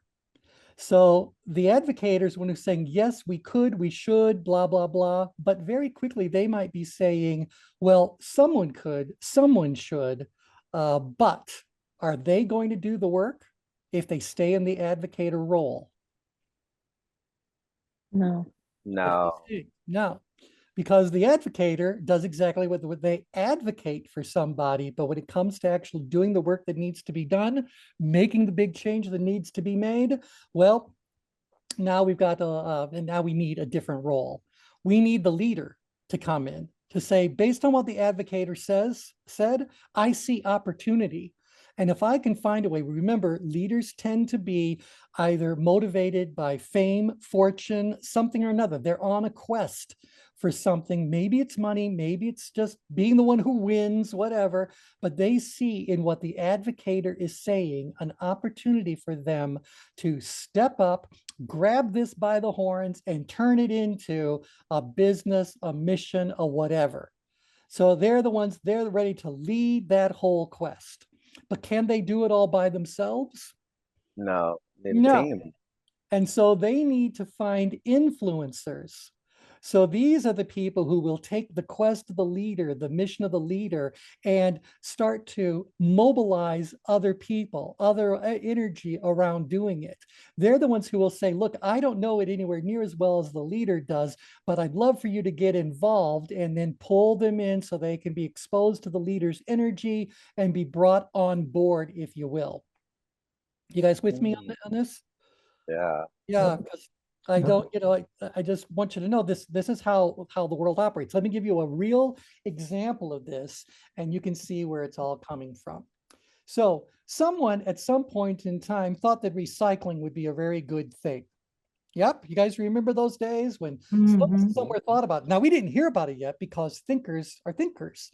So the advocator is one who's saying, yes, we could, we should, blah, blah, blah. But very quickly, they might be saying, well, someone could, someone should, but are they going to do the work if they stay in the advocator role? No. No. No, because the advocator does exactly what they advocate for somebody, but when it comes to actually doing the work that needs to be done, making the big change that needs to be made, well, now we've got and now we need a different role. We need the leader to come in to say, based on what the advocator said, I see opportunity. And if I can find a way, remember, leaders tend to be either motivated by fame, fortune, something or another. They're on a quest for something. Maybe it's money, maybe it's just being the one who wins, whatever, but they see in what the advocator is saying an opportunity for them to step up, grab this by the horns and turn it into a business, a mission, a whatever. So they're the ones, they're ready to lead that whole quest. But can they do it all by themselves? No. No. And so they need to find influencers. So these are the people who will take the quest of the leader, the mission of the leader, and start to mobilize other people, other energy around doing it. They're the ones who will say, look, I don't know it anywhere near as well as the leader does, but I'd love for you to get involved, and then pull them in so they can be exposed to the leader's energy and be brought on board, if you will. You guys with me on this? Yeah. Yeah, because I don't, I just want you to know this is how the world operates. Let me give you a real example of this, and you can see where it's all coming from. So someone at some point in time thought that recycling would be a very good thing. Yep, you guys remember those days when someone somewhere thought about it. Now, we didn't hear about it yet because thinkers are thinkers.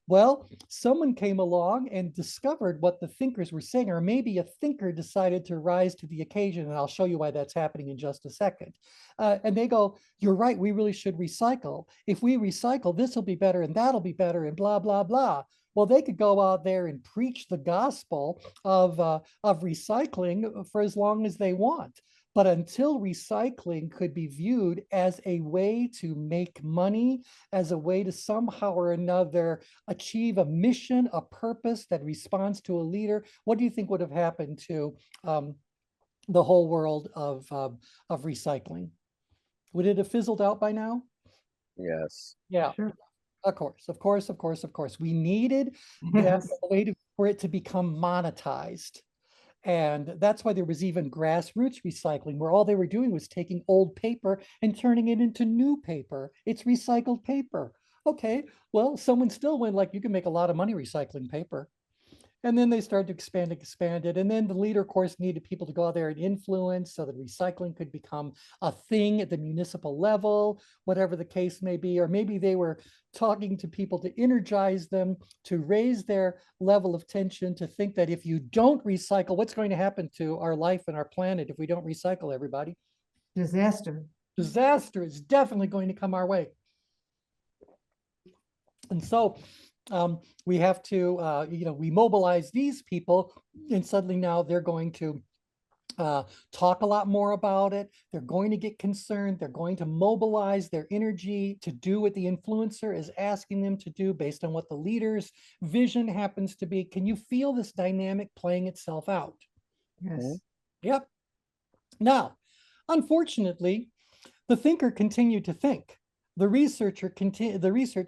Well, someone came along and discovered what the thinkers were saying, or maybe a thinker decided to rise to the occasion, and I'll show you why that's happening in just a second. And they go, you're right, we really should recycle. If we recycle, this will be better, and that'll be better, and blah, blah, blah. Well, they could go out there and preach the gospel of recycling for as long as they want. But until recycling could be viewed as a way to make money, as a way to somehow or another achieve a mission, a purpose that responds to a leader, what do you think would have happened to the whole world of recycling? Would it have fizzled out by now? Yes. Yeah. Sure. Of course. We needed that way for it to become monetized. And that's why there was even grassroots recycling, where all they were doing was taking old paper and turning it into new paper. It's recycled paper. Okay, well, someone still went like, you can make a lot of money recycling paper. And then they started to expand it. And then the leader, of course, needed people to go out there and influence so that recycling could become a thing at the municipal level, whatever the case may be. Or maybe they were talking to people to energize them, to raise their level of tension, to think that if you don't recycle, what's going to happen to our life and our planet if we don't recycle, everybody? Disaster. Disaster is definitely going to come our way. And so we have to, we mobilize these people, and suddenly now they're going to talk a lot more about it. They're going to get concerned. They're going to mobilize their energy to do what the influencer is asking them to do based on what the leader's vision happens to be. Can you feel this dynamic playing itself out? Yes. Yep. Now, unfortunately, the thinker continued to think. The research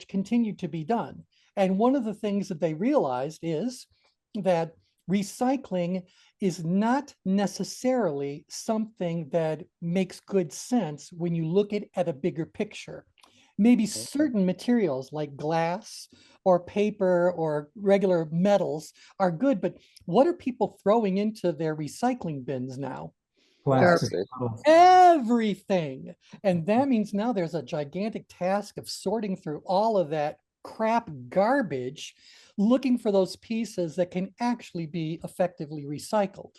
continued to be done. And one of the things that they realized is that recycling is not necessarily something that makes good sense when you look at a bigger picture. Maybe certain materials like glass or paper or regular metals are good, but what are people throwing into their recycling bins now? Plastic. Everything. And that means now there's a gigantic task of sorting through all of that crap garbage, looking for those pieces that can actually be effectively recycled.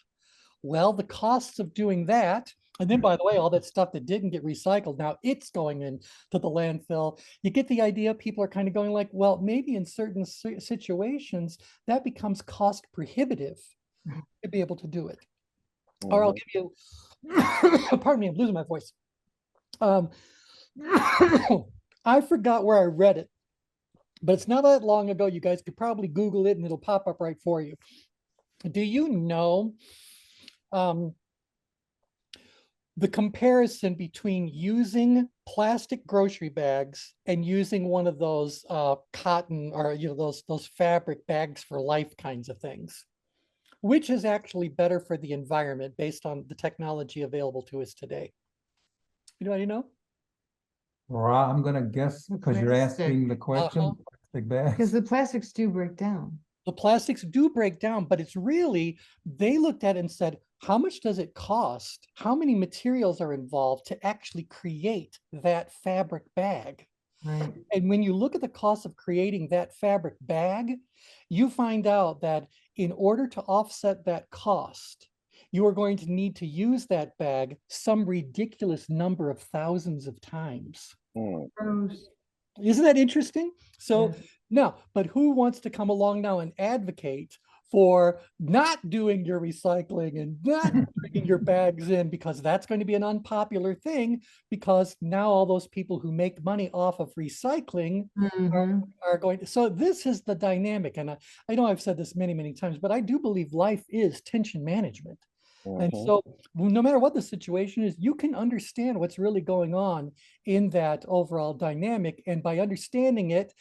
Well, the costs of doing that, And then, by the way, all that stuff that didn't get recycled, now it's going into the landfill. You get the idea. People are kind of going like, well, maybe in certain situations that becomes cost prohibitive to be able to do it. Or I'll give you, pardon me, I'm losing my voice. I forgot where I read it, but it's not that long ago. You guys could probably Google it and it'll pop up right for you. Do you know the comparison between using plastic grocery bags and using one of those cotton or those fabric bags for life kinds of things? Which is actually better for the environment based on the technology available to us today? Anybody know? I'm gonna guess because you're asking the question, plastic bags. Because the plastics do break down. The plastics do break down, but it's really, they looked at it and said, how much does it cost? How many materials are involved to actually create that fabric bag? Right. And when you look at the cost of creating that fabric bag, you find out that in order to offset that cost, you are going to need to use that bag some ridiculous number of thousands of times. Gross. Isn't that interesting? So Yes. no, but who wants to come along now and advocate for not doing your recycling and not bringing your bags in, because that's going to be an unpopular thing, because now all those people who make money off of recycling are going to, so this is the dynamic. And I know I've said this many, many times, but I do believe life is tension management. And so no matter what the situation is, you can understand what's really going on in that overall dynamic. And by understanding it,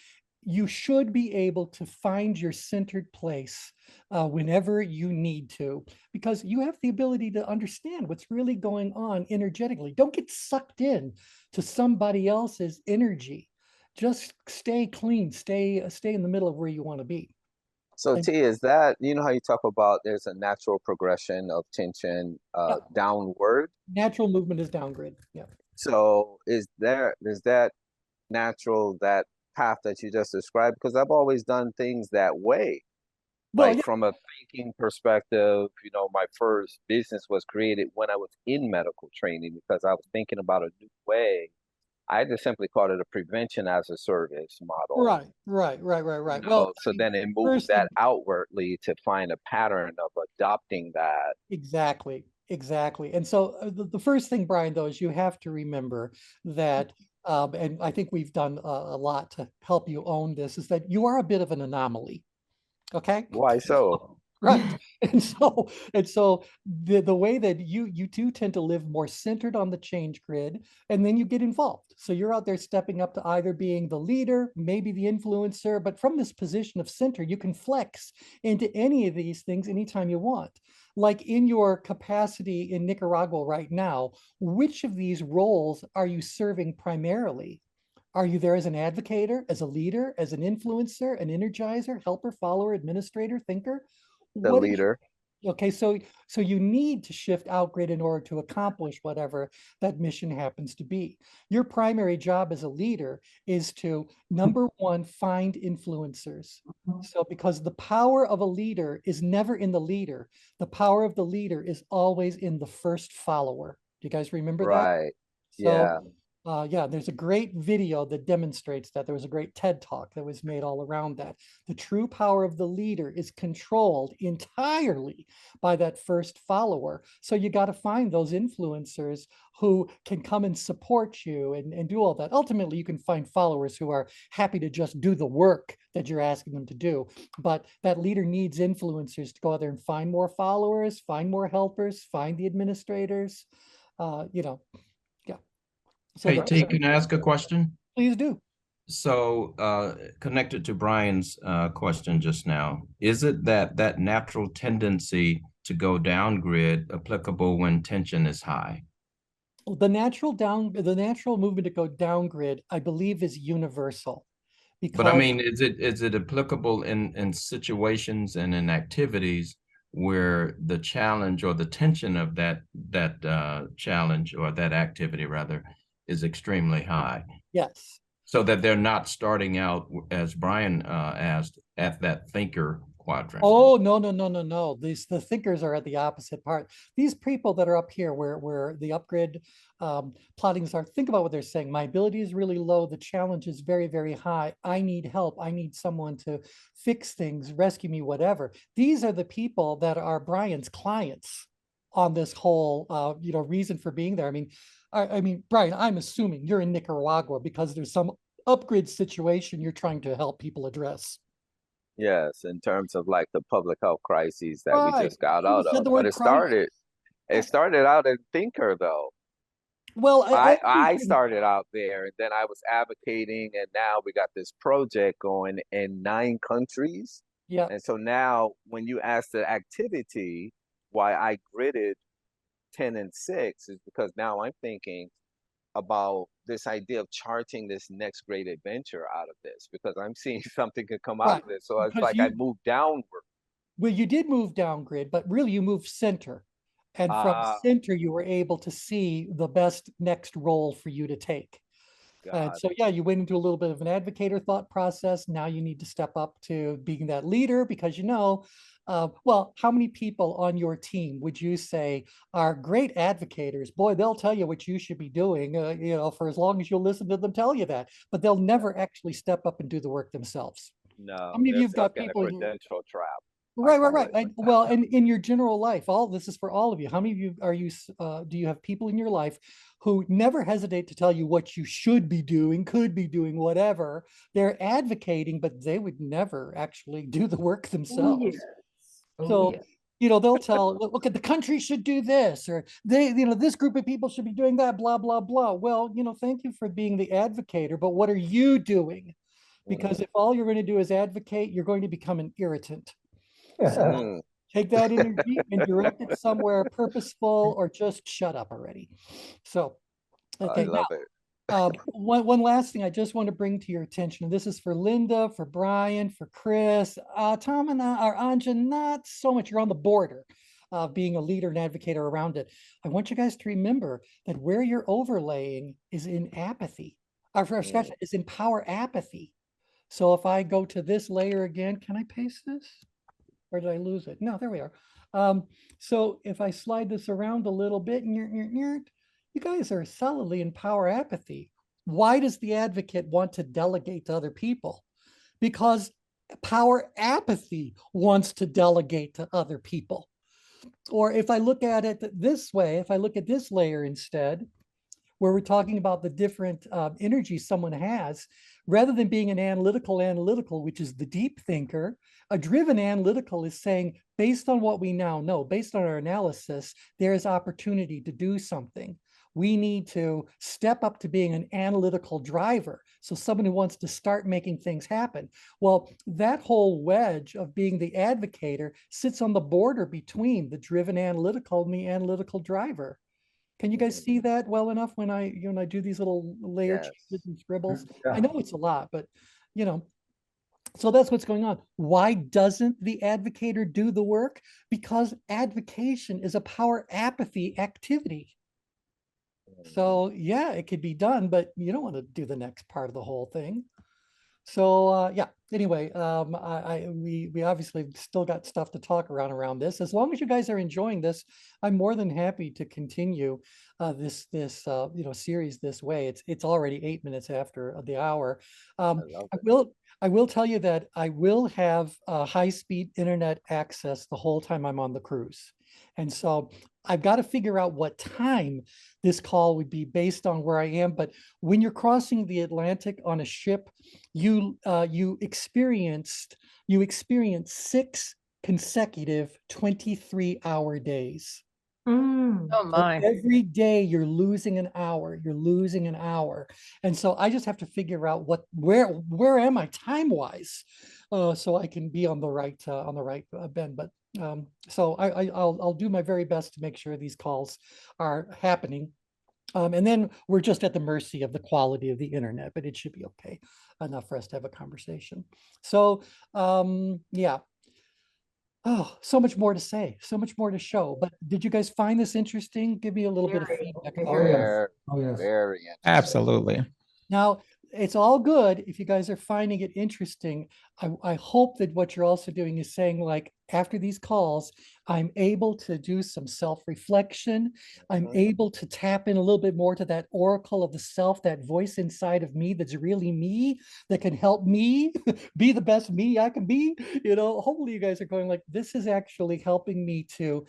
you should be able to find your centered place whenever you need to, because you have the ability to understand what's really going on energetically. Don't get sucked in to somebody else's energy. Just stay clean, stay in the middle of where you want to be. So T, is that, you know how you talk about there's a natural progression of tension downward? Natural movement is downgrade. Yeah. So is that natural, that path that you just described? Because I've always done things that way. Well, Like yeah. from a thinking perspective, you know, my first business was created when I was in medical training because I was thinking about a new way. I just simply called it a prevention as a service model. Right. You know, Well, so then it moved first that thing, outwardly to find a pattern of adopting that. exactly. And so the first thing, Brian, though, is you have to remember that, and I think we've done a lot to help you own this, is that you are a bit of an anomaly. Okay. Why so? Right. And so the way that you two tend to live more centered on the change grid, and then you get involved. So you're out there stepping up to either being the leader, maybe the influencer, but from this position of center, you can flex into any of these things anytime you want. Like in your capacity in Nicaragua right now, which of these roles are you serving primarily? Are you there as an advocator, as a leader, as an influencer, an energizer, helper, follower, administrator, thinker? The What is leader. Okay, so you need to shift outgrid in order to accomplish whatever that mission happens to be. Your primary job as a leader is to, number one, find influencers. So because the power of a leader is never in the leader, the power of the leader is always in the first follower. Do you guys remember that? Right. So Yeah. yeah, there's a great video that demonstrates that. There was a great TED talk that was made all around that. The true power of the leader is controlled entirely by that first follower. So you got to find those influencers who can come and support you and do all that. Ultimately, you can find followers who are happy to just do the work that you're asking them to do. But that leader needs influencers to go out there and find more followers, find more helpers, find the administrators, you know. So Hey, T, can I ask a question? Please do. So, connected to Brian's question just now, is it that natural tendency to go down grid applicable when tension is high? The natural movement to go down grid, I believe, is universal. But I mean, is it applicable in situations and in activities where the challenge or the tension of that challenge or that activity rather is extremely high? Yes. So that they're not starting out, as Brian asked, at that thinker quadrant. Oh, no. The thinkers are at the opposite part. These people that are up here where the upgrade plottings are, think about what they're saying. My ability is really low. The challenge is very, very high. I need help. I need someone to fix things, rescue me, whatever. These are the people that are Brian's clients on this whole reason for being there. I mean, Brian, I'm assuming you're in Nicaragua because there's some upgrade situation you're trying to help people address. Yes, in terms of like the public health crises that we Right. just got You out said of. the But word it crisis. started out in Thinker though. Well, I everything- started out there, and then I was advocating, and now we got this project going in 9 countries. yeah, And so now when you ask the activity, why I gridded 10 and 6 is because now I'm thinking about this idea of charting this next great adventure out of this, because I'm seeing something could come out Right, of this. So it's because like I you- moved downward. well, you did move down grid, but really you moved center. And from Ah, center, you were able to see the best next role for you to take. And God. so, yeah, you went into a little bit of an advocator thought process. Now you need to step up to being that leader because well, how many people on your team would you say are great advocators? Boy, they'll tell you what you should be doing, for as long as you'll listen to them tell you that, but they'll never actually step up and do the work themselves. No, How many of they're you've got stuck in a people in your, credential trap. right, call right. it. Well, and in your general life, all this is for all of you. How many of you do you have people in your life who never hesitate to tell you what you should be doing, could be doing, whatever? They're advocating, but they would never actually do the work themselves. So, they'll tell, look, the country should do this, or this group of people should be doing that, blah, blah, blah. Well, thank you for being the advocator, but what are you doing? Because if all you're going to do is advocate, you're going to become an irritant. So take that energy and direct it somewhere purposeful, or just shut up already. So, okay. I love it. One last thing I just want to bring to your attention. This is for Linda, for Brian, for Chris, Tom and Anja, not so much. You're on the border of being a leader and advocator around it. I want you guys to remember that where you're overlaying is in apathy. Is in power apathy. So if I go to this layer again, can I paste this? Or did I lose it? No, there we are. So if I slide this around a little bit, you guys are solidly in power apathy. Why does the advocate want to delegate to other people? Because power apathy wants to delegate to other people. Or if I look at it this way, if I look at this layer instead, where we're talking about the different energies someone has, rather than being an analytical, which is the deep thinker, a driven analytical is saying, based on what we now know, based on our analysis, there is opportunity to do something. We need to step up to being an analytical driver. So someone who wants to start making things happen. Well, that whole wedge of being the advocator sits on the border between the driven analytical and the analytical driver. Can you guys see that well enough when I do these little layer changes and scribbles? I know it's a lot, but so that's what's going on. Why doesn't the advocator do the work? Because advocation is a power apathy activity. So yeah, it could be done, but you don't want to do the next part of the whole thing. So yeah, anyway, we obviously still got stuff to talk around this. As long as you guys are enjoying this, I'm more than happy to continue this series this way. It's already 8 minutes after the hour. I will tell you that I will have high-speed internet access the whole time I'm on the cruise. And so I've got to figure out what time this call would be based on where I am. But when you're crossing the Atlantic on a ship, you experience 6 consecutive 23-hour days. Oh So my. every day you're losing an hour, and so I just have to figure out where am I time-wise, so I can be on the right bend. But so I'll do my very best to make sure these calls are happening. And then we're just at the mercy of the quality of the internet, but it should be okay enough for us to have a conversation. So yeah. Oh, so much more to say, so much more to show. But did you guys find this interesting? Give me a little bit of feedback. Oh, yes. Oh, yes. Very interesting. Absolutely. Now, it's all good if you guys are finding it interesting. I hope that what you're also doing is saying, like, after these calls, I'm able to do some self-reflection. I'm able to tap in a little bit more to that oracle of the self, that voice inside of me that's really me, that can help me be the best me I can be. You know, hopefully you guys are going like, this is actually helping me to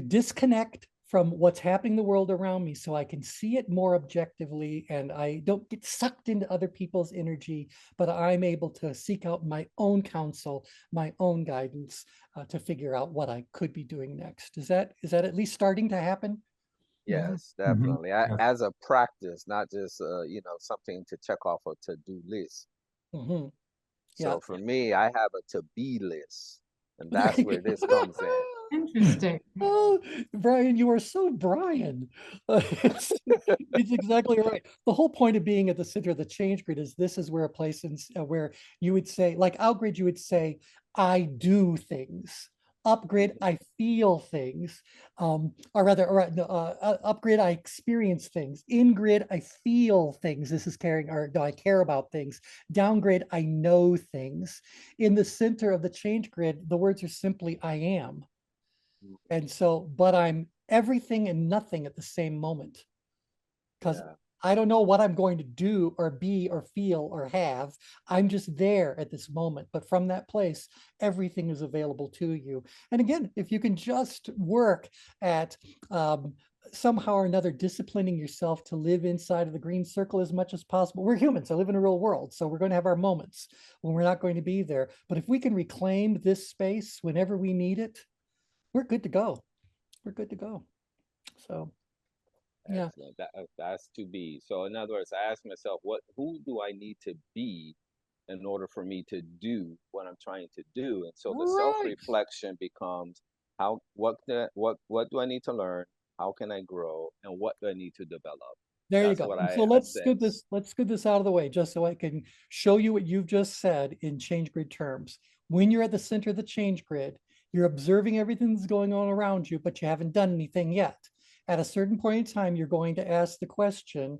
disconnect from what's happening in the world around me so I can see it more objectively and I don't get sucked into other people's energy, but I'm able to seek out my own counsel, my own guidance to figure out what I could be doing next. Is that at least starting to happen? Yes, Mhm. definitely. Yes. As a practice, not just something to check off a to-do list. Mm-hmm. Yeah. So for me, I have a to-be list, and There that's you where go. this comes in. Interesting. Oh, Brian, you are so Brian. It's exactly right. The whole point of being at the center of the change grid is this is where a place where you would say, like outgrid, you would say, I do things. Upgrid, I feel things. Or rather, no, upgrid, I experience things. Ingrid, I feel things. This is caring, or no, I care about things. Downgrade, I know things. In the center of the change grid, the words are simply I am. And so, but I'm everything and nothing at the same moment. Because Yeah. I don't know what I'm going to do or be or feel or have. I'm just there at this moment. But from that place, everything is available to you. And again, if you can just work at somehow or another disciplining yourself to live inside of the green circle as much as possible. We're humans. I live in a real world. So we're going to have our moments when we're not going to be there. But if we can reclaim this space whenever we need it, we're good to go. We're good to go. So, yeah. Excellent. That's to be. So in other words, I ask myself, who do I need to be in order for me to do what I'm trying to do? And so the Right. self-reflection becomes what do I need to learn? How can I grow? And what do I need to develop? There you That's go. what And I so let's assess. scoot this out of the way just so I can show you what you've just said in change grid terms. When you're at the center of the change grid, you're observing everything that's going on around you, but you haven't done anything yet. At a certain point in time, you're going to ask the question,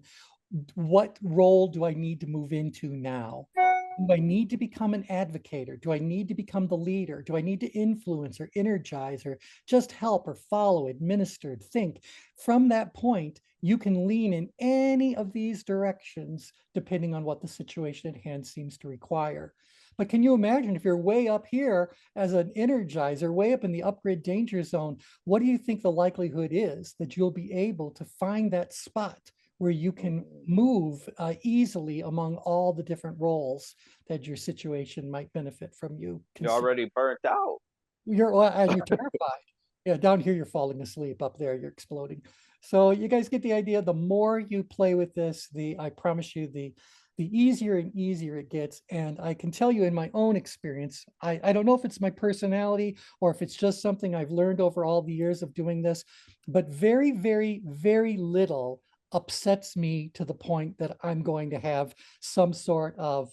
what role do I need to move into now? Do I need to become an advocator? Do I need to become the leader? Do I need to influence or energize or just help or follow, administer, think? From that point, you can lean in any of these directions depending on what the situation at hand seems to require. But can you imagine if you're way up here as an energizer, way up in the upgrade danger zone, what do you think the likelihood is that you'll be able to find that spot where you can move easily among all the different roles that your situation might benefit from you? You're already burnt out. And you're terrified. Yeah, down here you're falling asleep. Up there you're exploding. So you guys get the idea. The more you play with this, I promise you, the easier and easier it gets. And I can tell you in my own experience, I don't know if it's my personality or if it's just something I've learned over all the years of doing this, but very, very, very little upsets me to the point that I'm going to have some sort of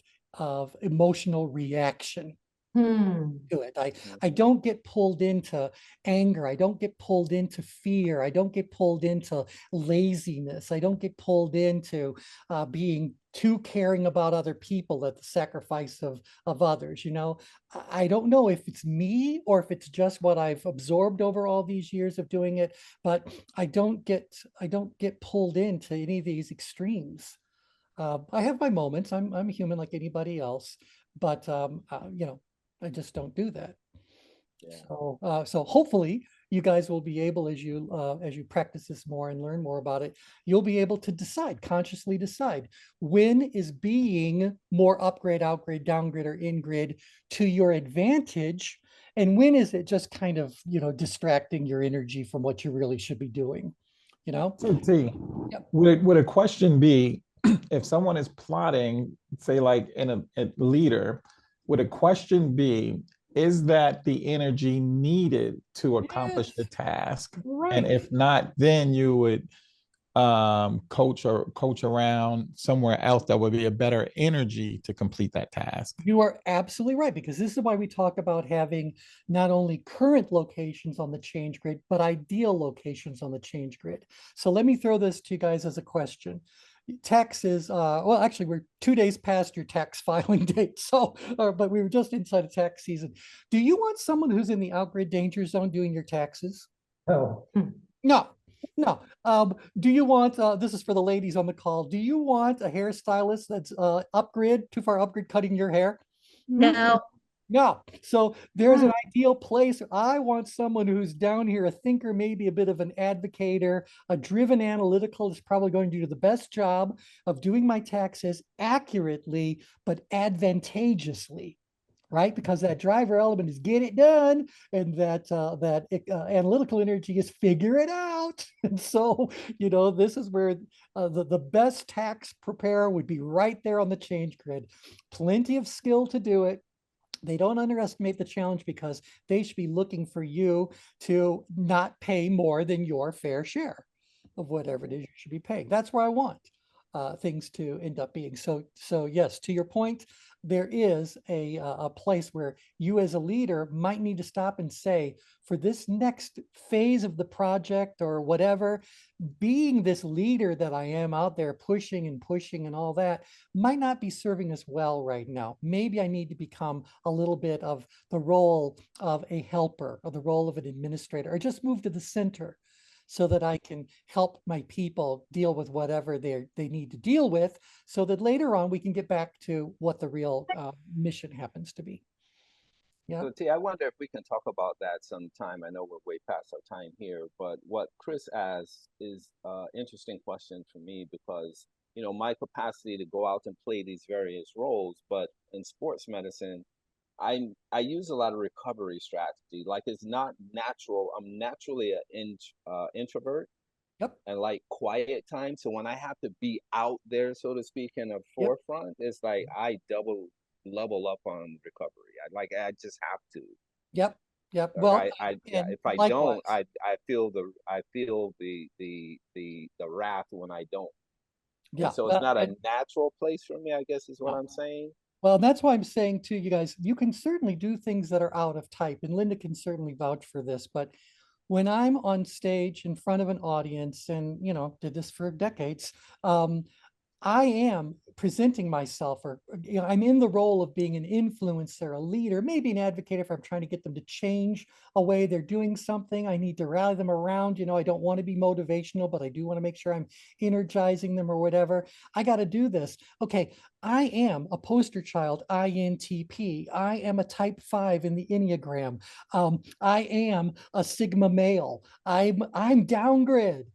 emotional reaction to it. I don't get pulled into anger. I don't get pulled into fear. I don't get pulled into laziness. I don't get pulled into being too caring about other people at the sacrifice of others. You know, I don't know if it's me or if it's just what I've absorbed over all these years of doing it, but I don't get pulled into any of these extremes. I have my moments. I'm a human like anybody else, but you know, I just don't do that. Yeah. So hopefully you guys will be able, as you practice this more and learn more about it, you'll be able to consciously decide when is being more upgrade, outgrade, downgrade, or ingrid to your advantage, and when is it just kind of, you know, distracting your energy from what you really should be doing, you know? So T, Yep. would a question be, if someone is plotting, say like in a leader, would a question be, is that the energy needed to accomplish the Yes. task? Right. And if not, then you would coach around somewhere else that would be a better energy to complete that task. You are absolutely right, because this is why we talk about having not only current locations on the change grid, but ideal locations on the change grid. So let me throw this to you guys as a question. taxes, well, actually, we're 2 days past your tax filing date. So, but we were just inside of tax season. Do you want someone who's in the out-grid danger zone doing your taxes? Oh, No, no. Do you want, this is for the ladies on the call, do you want a hairstylist that's upgrid, too far upgrid cutting your hair? No, No. So there's an ideal place. I want someone who's down here, a thinker, maybe a bit of an advocator, a driven analytical is probably going to do the best job of doing my taxes accurately, but advantageously. Right, because that driver element is get it done, and that analytical energy is figure it out. And so, this is where the best tax preparer would be right there on the ChangeGrid. Plenty of skill to do it. They don't underestimate the challenge because they should be looking for you to not pay more than your fair share of whatever it is you should be paying. That's where I want things to end up being. So yes, to your point, there is a place where you as a leader might need to stop and say, for this next phase of the project or whatever, being this leader that I am out there pushing and all that might not be serving us well right now. Maybe I need to become a little bit of the role of a helper or the role of an administrator, or just move to the center so that I can help my people deal with whatever they need to deal with, so that later on we can get back to what the real mission happens to be. Yeah. So T, I wonder if we can talk about that sometime. I know we're way past our time here, but what Chris asked is an interesting question for me because, my capacity to go out and play these various roles, but in sports medicine, I use a lot of recovery strategy. Like it's not natural. I'm naturally an introvert. Yep. And like quiet time. So when I have to be out there, so to speak, in the forefront, it's like I double level up on recovery. I just have to. Yep. Yep. Like Well, if I likewise. don't, I feel the wrath when I don't. Yeah. And so it's not a natural place for me, I guess is what I'm saying. Well, that's why I'm saying to you guys, you can certainly do things that are out of type, and Linda can certainly vouch for this, but when I'm on stage in front of an audience and, did this for decades, I am presenting myself, or I'm in the role of being an influencer, a leader, maybe an advocate if I'm trying to get them to change a way they're doing something. I need to rally them around. I don't want to be motivational, but I do want to make sure I'm energizing them or whatever. I got to do this. Okay, I am a poster child, INTP. I am a type 5 in the Enneagram. I am a Sigma male. I'm down-grid.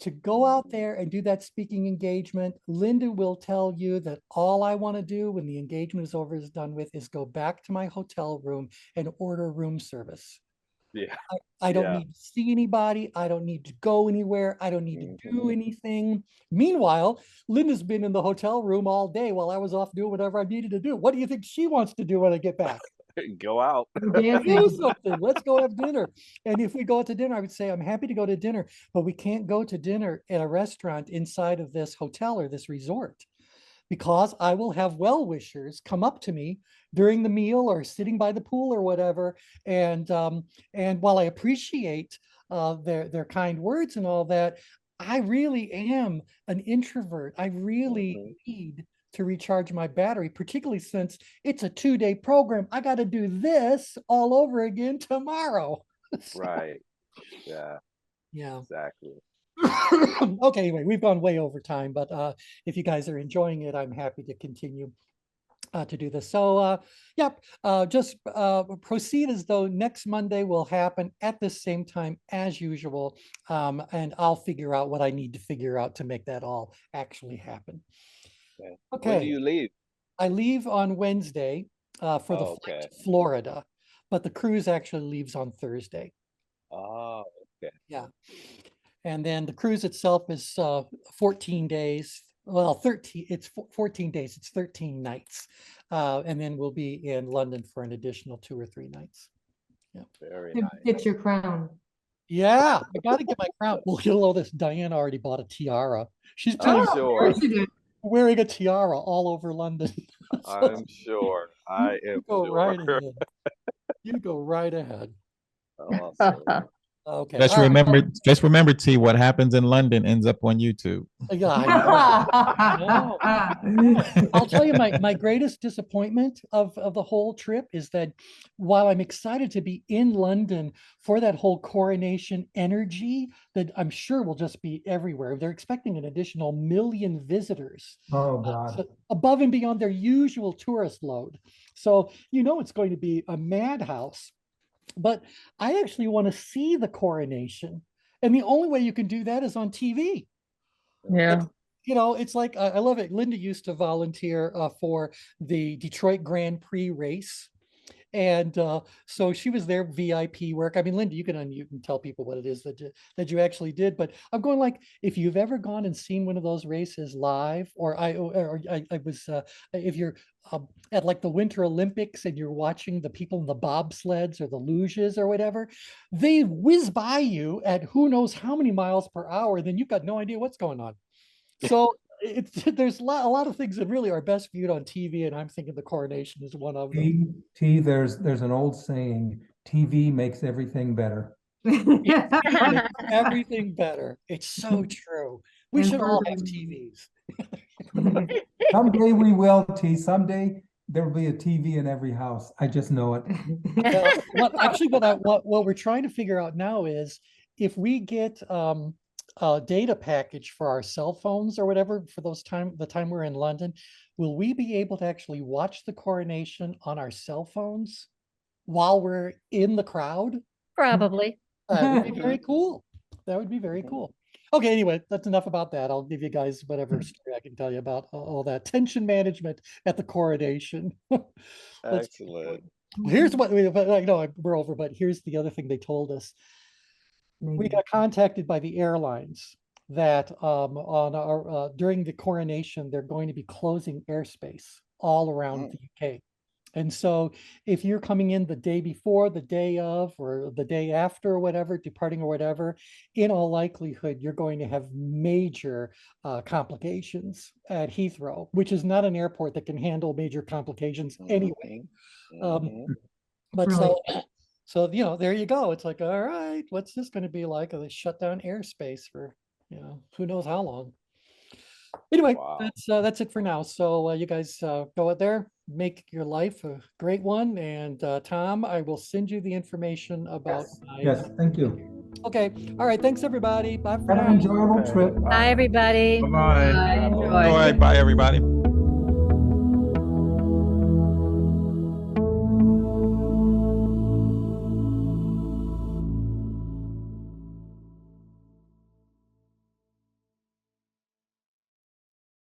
To go out there and do that speaking engagement. Linda will tell you that all I want to do when the engagement is done with, is go back to my hotel room and order room service. Yeah. I don't need to see anybody. I don't need to go anywhere. I don't need to do anything. Meanwhile, Linda's been in the hotel room all day while I was off doing whatever I needed to do. What do you think she wants to do when I get back? Go out. Do something. Let's go have dinner. And if we go out to dinner, I would say, I'm happy to go to dinner, but we can't go to dinner at a restaurant inside of this hotel or this resort, because I will have well-wishers come up to me during the meal or sitting by the pool or whatever. And while I appreciate their kind words and all that, I really am an introvert. I really need to recharge my battery, particularly since it's a 2-day program. I got to do this all over again tomorrow. So, Right. Yeah. Yeah. Exactly. Okay, anyway, we've gone way over time, but if you guys are enjoying it, I'm happy to continue to do this. So, yep, just proceed as though next Monday will happen at the same time as usual, and I'll figure out what I need to figure out to make that all actually happen. Okay. When do you leave? I leave on Wednesday for the flight to Florida, but the cruise actually leaves on Thursday. Oh, okay. Yeah. And then the cruise itself is 14 days. Well, 13, it's 14 days. It's 13 nights. And then we'll be in London for an additional 2 or 3 nights. Yeah. Very nice. Get your crown. Yeah, I got to get my crown. Well, you'll know this. Diana already bought a tiara. She's I'm sure. wearing a tiara all over London. I'm sure. I am go sure. right ahead. You go right ahead. Awesome. Okay. Just all right. remember, just remember, T, what happens in London ends up on YouTube. Yeah, I know. I'll tell you my greatest disappointment of the whole trip is that while I'm excited to be in London for that whole coronation energy that I'm sure will just be everywhere, they're expecting an additional 1 million visitors. Oh, God. So above and beyond their usual tourist load. So it's going to be a madhouse. But I actually want to see the coronation. And the only way you can do that is on TV. Yeah. It's like I love it. Linda used to volunteer for the Detroit Grand Prix race. And so she was there VIP work. I mean, Linda, you can unmute and tell people what it is that you actually did. But I'm going like, if you've ever gone and seen one of those races live, or I was, if you're at like the Winter Olympics and you're watching the people in the bobsleds or the luges or whatever, they whiz by you at who knows how many miles per hour, then you've got no idea what's going on. So there's a lot of things that really are best viewed on TV, and I'm thinking the coronation is one of them. There's an old saying, TV makes everything better. Everything better. It's so true. We And should all have further- TVs. Someday we will, T. Someday there will be a TV in every house. I just know it. Actually, what we're trying to figure out now is if we get a data package for our cell phones or whatever for the time we're in London, will we be able to actually watch the coronation on our cell phones while we're in the crowd? Probably. That would be very cool. That would be very cool. Okay, anyway, that's enough about that. I'll give you guys whatever story I can tell you about all that tension management at the coronation. Excellent. Here's what I know we're over, but here's the other thing they told us. We got contacted by the airlines that during the coronation, they're going to be closing airspace all around the UK. And so if you're coming in the day before, the day of, or the day after, or whatever, departing or whatever, in all likelihood, you're going to have major complications at Heathrow, which is not an airport that can handle major complications anyway. But so, there you go. It's like, all right, what's this going to be like? They shut down airspace for, who knows how long. Anyway, Wow. that's it for now. So you guys go out there, make your life a great one. And Tom, I will send you the information about. Yes, thank you. Okay. All right. Thanks, everybody. Bye for Have now. an enjoyable trip. Bye, everybody. Bye-bye. Enjoy. All right, bye, everybody.